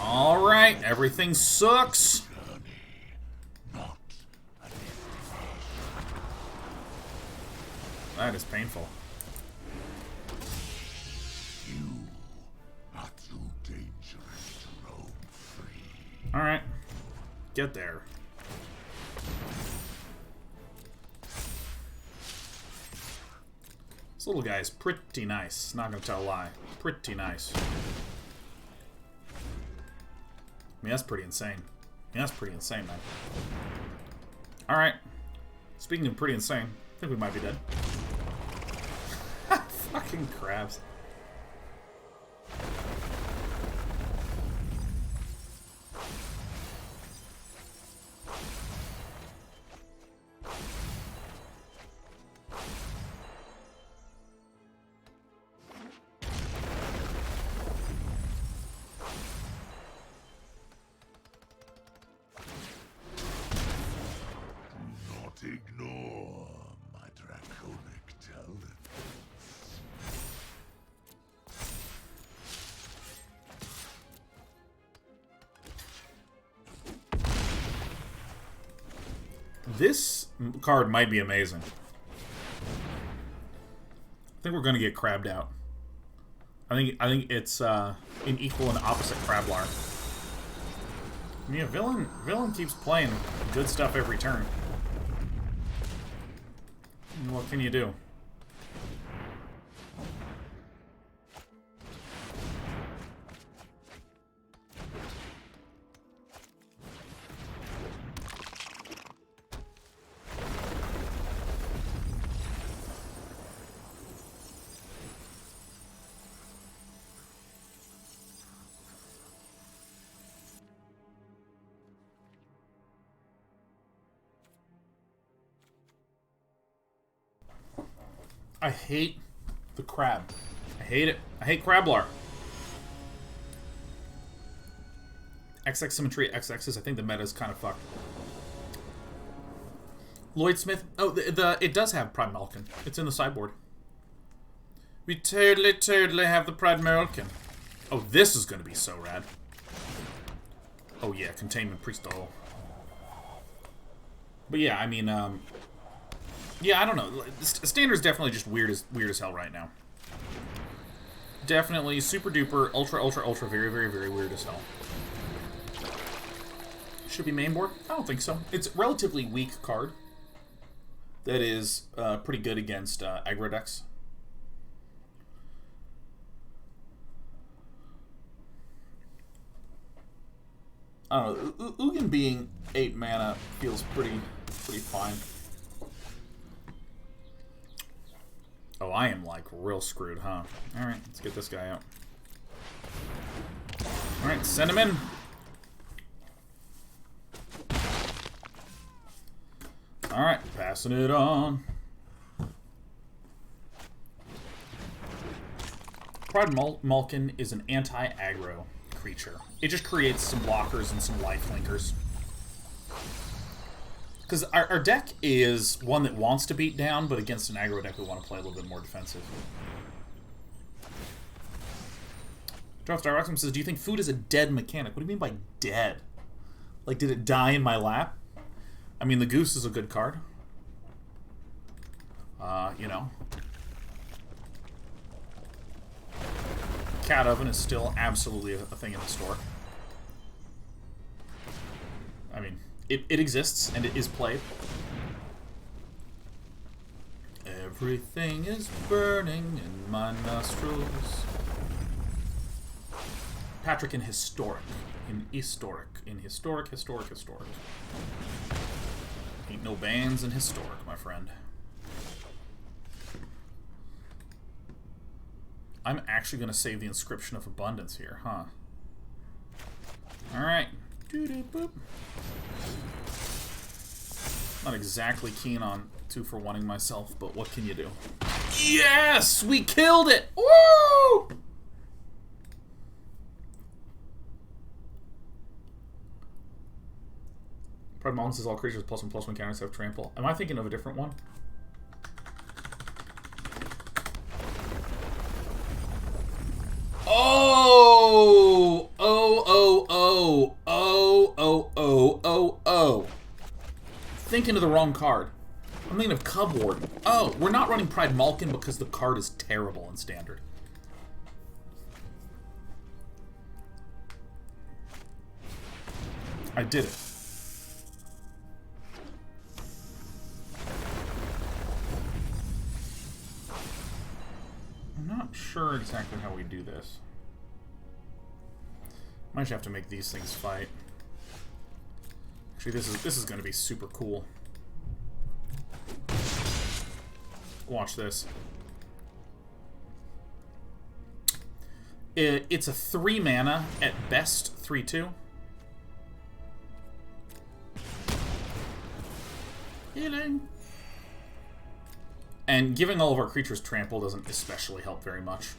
Alright, everything sucks. That is painful. You are too dangerous to roam free. Alright. Get there. This little guy is pretty nice. Not gonna tell a lie. Pretty nice. I mean, that's pretty insane. That's pretty insane, man. Alright. Speaking of pretty insane, I think we might be dead. Fucking crabs. Ignore my draconic talent. This card might be amazing. I think we're gonna get crabbed out. I think it's an equal and opposite Crablar. I mean, villain keeps playing good stuff every turn. What can you do? I hate the crab. I hate it. I hate Crablar. XX Symmetry XXs. I think the meta is kind of fucked. Lloydsmith. Oh, it does have Pride Malkin. It's in the sideboard. We totally have the Pride Malkin. Oh, this is going to be so rad. Oh, yeah. Containment Priest. Oh. But yeah, I mean, yeah, I don't know. Standard's definitely just weird as hell right now. Definitely super duper, ultra, very, very, very weird as hell. Should be main board? I don't think so. It's a relatively weak card. That is pretty good against aggro decks. I don't know. Ugin being 8 mana feels pretty fine. Oh, I am, like, real screwed, huh? Alright, let's get this guy out. Alright, send him in. Alright, passing it on. Pride Malkin is an anti-aggro creature. It just creates some blockers and some lifelinkers. Because our deck is one that wants to beat down, but against an aggro deck we want to play a little bit more defensive. Draft Star Roxham says, do you think food is a dead mechanic? What do you mean by dead? Like, did it die in my lap? I mean, the goose is a good card. You know. Cat Oven is still absolutely a thing in the store. I mean, it exists, and it is played. Everything is burning in my nostrils. Patrick in Historic. In Historic. In Historic. Ain't no bans in Historic, my friend. I'm actually going to save the Inscription of Abundance here, huh? Alright. Doo-doo-boop. Not exactly keen on 2-for-1ing myself, but what can you do? Yes! We killed it! Woo! Pride Malkin says all creatures +1/+1 counters have trample. Am I thinking of a different one? oh. Thinking of the wrong card. I'm thinking of Cubwarden. Oh, we're not running Pride Malkin because the card is terrible in Standard. I did it. I'm not sure exactly how we do this. Might just have to make these things fight. Actually, this is going to be super cool. Watch this. It's a 3 mana at best 3/2. Healing. And giving all of our creatures trample doesn't especially help very much.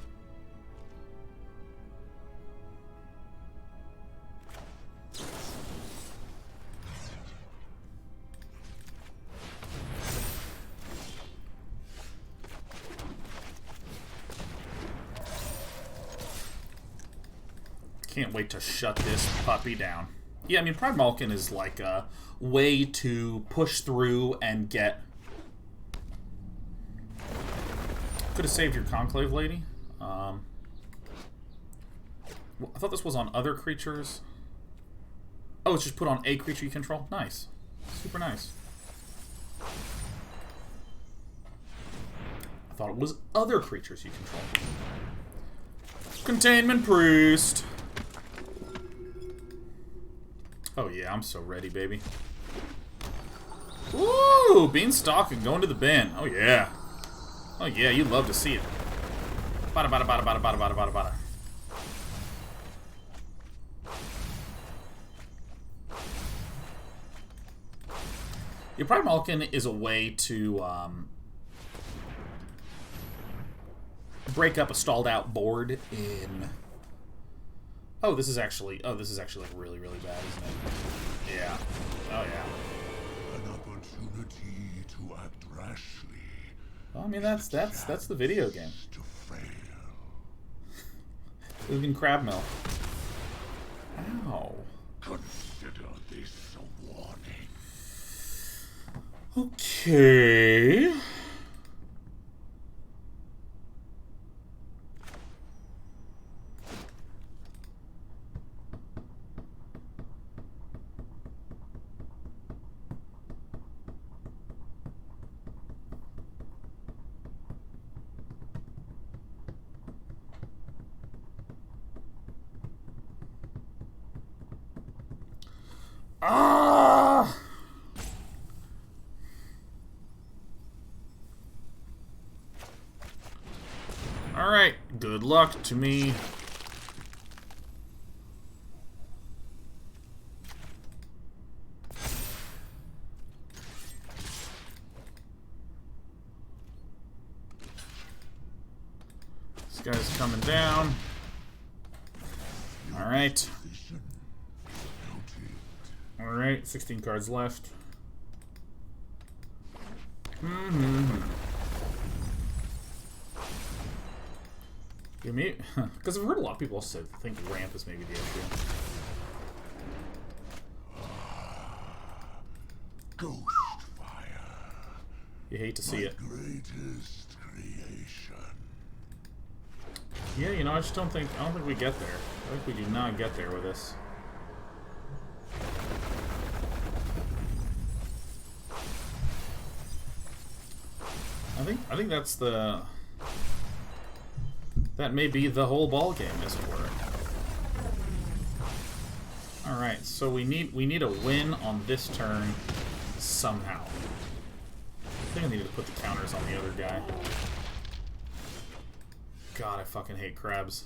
Can't wait to shut this puppy down. Yeah, I mean, Pride Malkin is like a way to push through and get... Could have saved your Conclave lady. I thought this was on other creatures. Oh, it's just put on a creature you control? Nice. Super nice. I thought it was other creatures you control. Containment Priest. Oh yeah, I'm so ready, baby. Woo! Beanstalk and going to the bin. Oh yeah. Oh yeah, you'd love to see it. Bada bada bada bada bada bada bada bada. Your Pride Malkin is a way to break up a stalled out board in... Oh, this is actually like really, really bad, isn't it? Yeah. Oh yeah. An opportunity to act rashly. Well, I mean that's the video game. To fail. Ugin Crab Mill. Ow. Consider this a warning. Okay. Ah! Alright, good luck to me. This guy's coming down. Alright. Alright, 16 cards left. Give me... Because I've heard a lot of people think ramp is maybe the issue. Ghost fire. You hate to see it. Greatest creation. Yeah, you know, I don't think we get there. I think we do not get there with this. I think that's the... That may be the whole ball game, as it were. All right, so we need a win on this turn somehow. I think I need to put the counters on the other guy. God, I fucking hate crabs.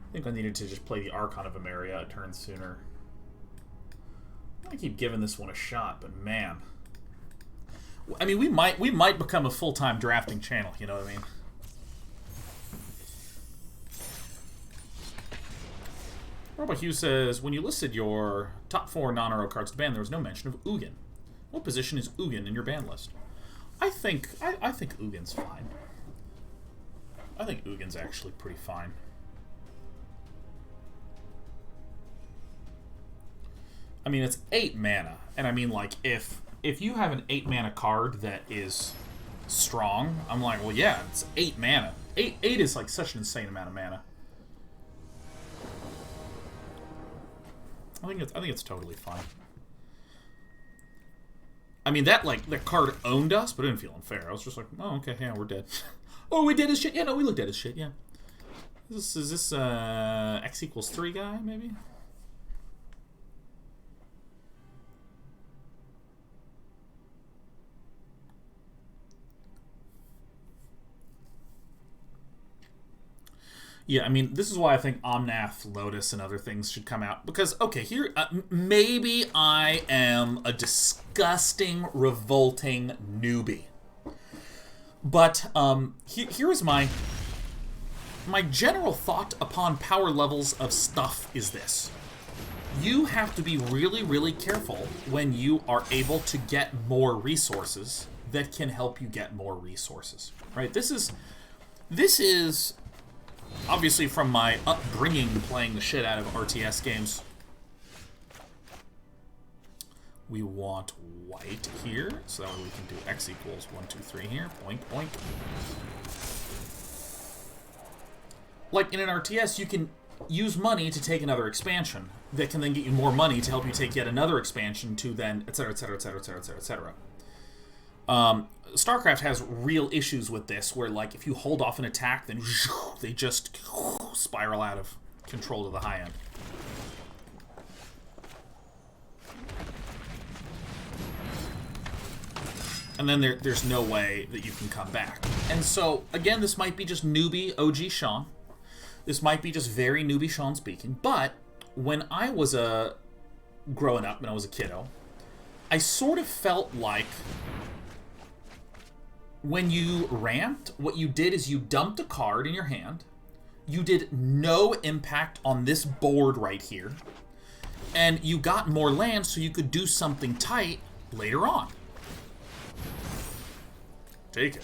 I think I needed to just play the Archon of Emeria a turn sooner. I keep giving this one a shot, but man. I mean, we might become a full-time drafting channel, you know what I mean? Robot Hughes says, when you listed your top 4 non-Uro cards to ban, there was no mention of Ugin. What position is Ugin in your ban list? I think Ugin's fine. I think Ugin's actually pretty fine. I mean, it's 8 mana, and I mean, like, if you have an 8 mana card that is strong, I'm like, well, yeah, it's 8 mana. 8 is like such an insane amount of mana. I think it's totally fine. I mean, that card owned us, but it didn't feel unfair. I was just like, oh, okay, yeah, we're dead. Oh, we dead as shit? Yeah, no, we look dead as shit, yeah. Is this X equals 3 guy, maybe? Yeah, I mean, this is why I think Omnath, Lotus, and other things should come out. Because, okay, here, maybe I am a disgusting, revolting newbie. But here is my general thought upon power levels of stuff is this. You have to be really, really careful when you are able to get more resources that can help you get more resources, right? This is obviously from my upbringing playing the shit out of RTS games. We want white here, so that way we can do X equals 1, 2, 3 here. Boink, boink. Like in an RTS, you can use money to take another expansion that can then get you more money to help you take yet another expansion to then, etc., etc., etc., etc., etc., etc. StarCraft has real issues with this, where like if you hold off an attack, then they just spiral out of control to the high end. And then there's no way that you can come back. And so, again, this might be just newbie OG Sean. This might be just very newbie Sean speaking. But when I was growing up, when I was a kiddo, I sort of felt like when you ramped, what you did is you dumped a card in your hand. You did no impact on this board right here. And you got more land so you could do something tight later on. Take it.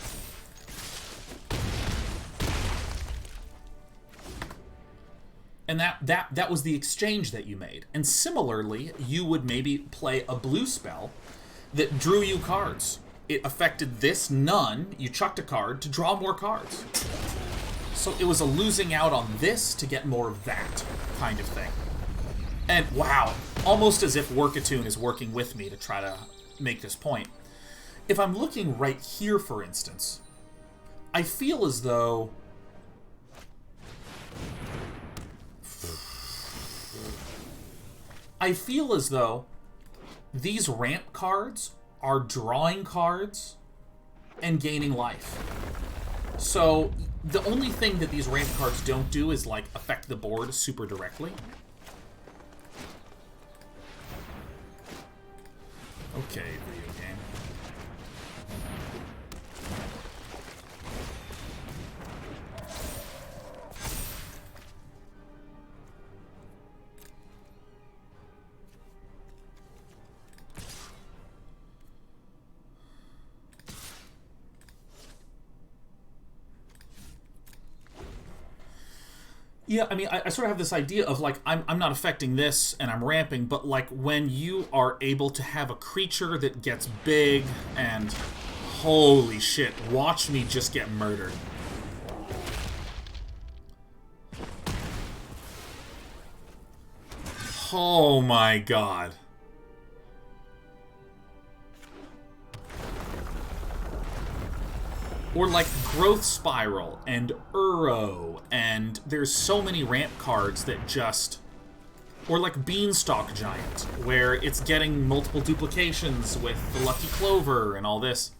And that was the exchange that you made. And similarly, you would maybe play a blue spell that drew you cards. It affected this none. You chucked a card to draw more cards. So it was a losing out on this to get more of that kind of thing. And wow, almost as if Workatune is working with me to try to make this point. If I'm looking right here, for instance, I feel as though these ramp cards are drawing cards and gaining life. So the only thing that these ramp cards don't do is like affect the board super directly. Okay, video game. Yeah, I mean, I sort of have this idea of, like, I'm not affecting this, and I'm ramping, but, like, when you are able to have a creature that gets big, and holy shit, watch me just get murdered. Oh my god. Or like Growth Spiral and Uro, and there's so many ramp cards that just... Or like Beanstalk Giant, where it's getting multiple duplications with the Lucky Clover and all this.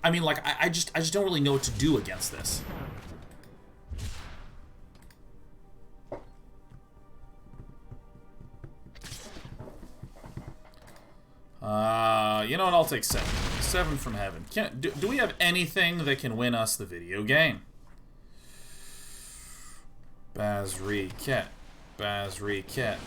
I mean, like, I just don't really know what to do against this. You know what, I'll take 7. 7 from heaven. Do we have anything that can win us the video game? Basri Ket. Basri Ket.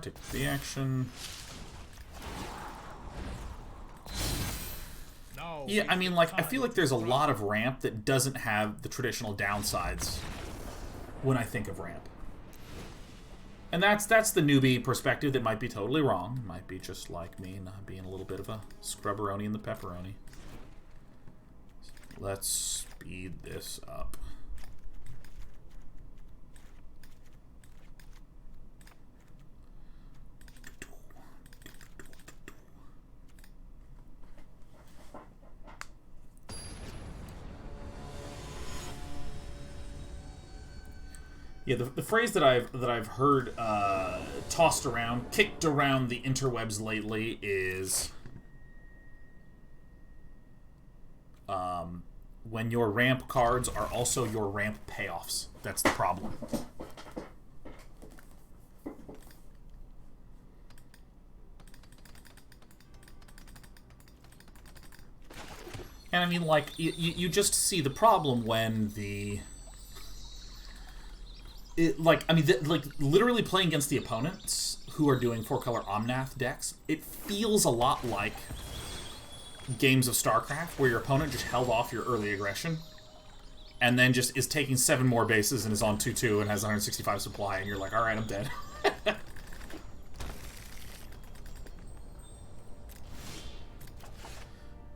Take the action. Yeah, I mean, like, I feel like there's a lot of ramp that doesn't have the traditional downsides when I think of ramp. And that's the newbie perspective that might be totally wrong. It might be just like me not being a little bit of a scrubberoni in the pepperoni. Let's speed this up. Yeah, the phrase that I've heard tossed around, kicked around the interwebs lately is when your ramp cards are also your ramp payoffs. That's the problem. And I mean, like, you just see the problem when the... literally playing against the opponents who are doing 4-color Omnath decks, it feels a lot like games of StarCraft, where your opponent just held off your early aggression, and then just is taking 7 more bases and is on 2-2 and has 165 supply, and you're like, alright, I'm dead.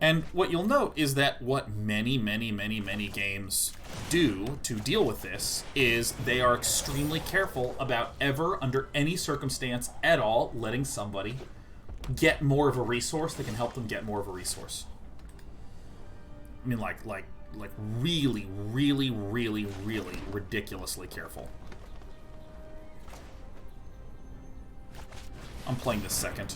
And what you'll note is that what many games do to deal with this is they are extremely careful about ever, under any circumstance at all, letting somebody get more of a resource that can help them get more of a resource. I mean, like really ridiculously careful. I'm playing this second.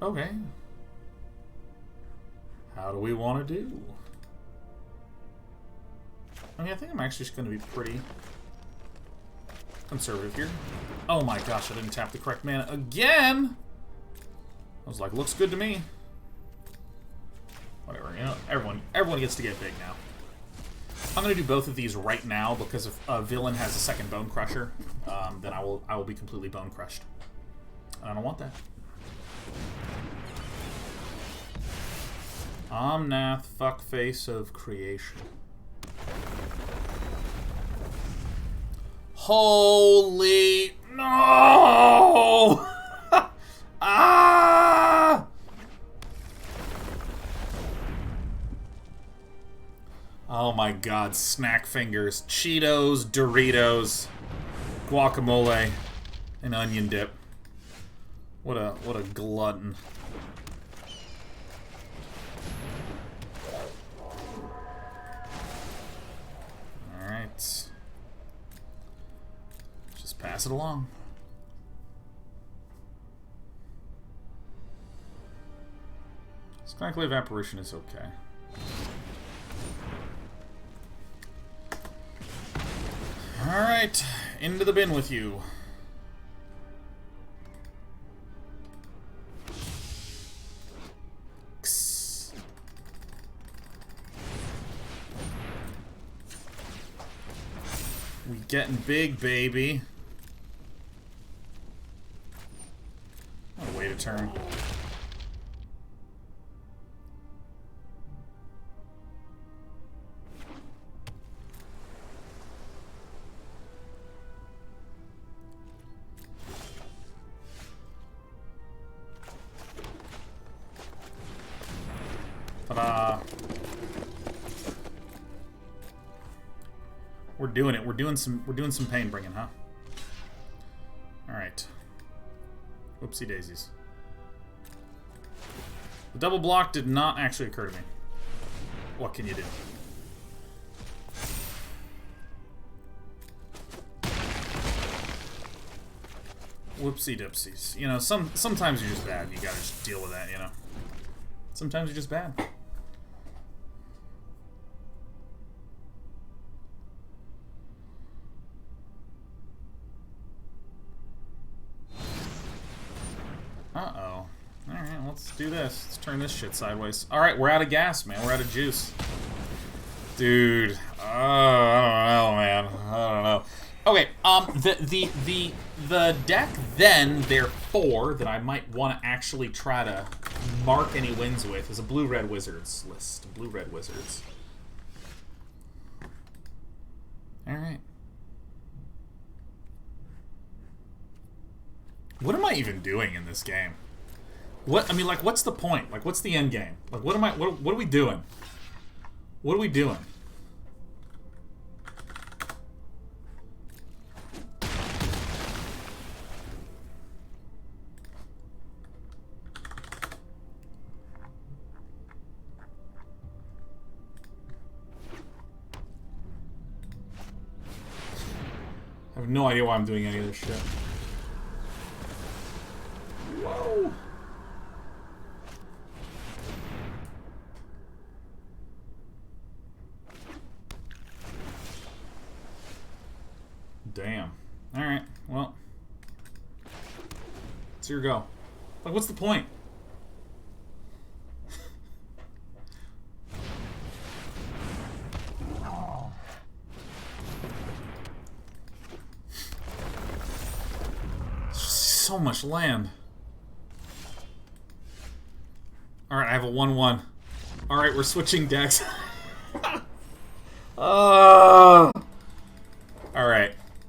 Okay. How do we want to do? I mean, I think I'm actually just going to be pretty conservative here. Oh my gosh, I didn't tap the correct mana again! I was like, looks good to me. Whatever, you know, everyone gets to get big now. I'm going to do both of these right now, because if a villain has a second Bone Crusher, then I will be completely Bone Crushed. And I don't want that. Omnath, fuckface of creation. Holy no! Ah! Oh my god, snack fingers, Cheetos, Doritos, guacamole, and onion dip. What a glutton. Alright. Just pass it along. Skyclave Apparition is okay. Alright, into the bin with you. We getting big, baby. What a way to turn. Ta-da! We're doing it. We're doing some pain bringing, huh? All right. Whoopsie daisies. The double block did not actually occur to me. What can you do? Whoopsie dipsies. You know, sometimes you're just bad. You gotta just deal with that, you know. Sometimes you're just bad. do this. Let's turn this shit sideways. Alright, we're out of gas, man. We're out of juice. Dude. I don't know, man. I don't know. Okay, the deck then, therefore, that I might want to actually try to mark any wins with is a Blue-Red Wizards list. Blue-Red Wizards. Alright. What am I even doing in this game? What, I mean, like, what's the point? Like, what's the end game? Like, what are we doing? What are we doing? I have no idea why I'm doing any of this shit. Whoa! Damn. Alright, well. Let's here go. Like, what's the point? So much land. Alright, I have a 1-1. Alright, we're switching decks. Alright.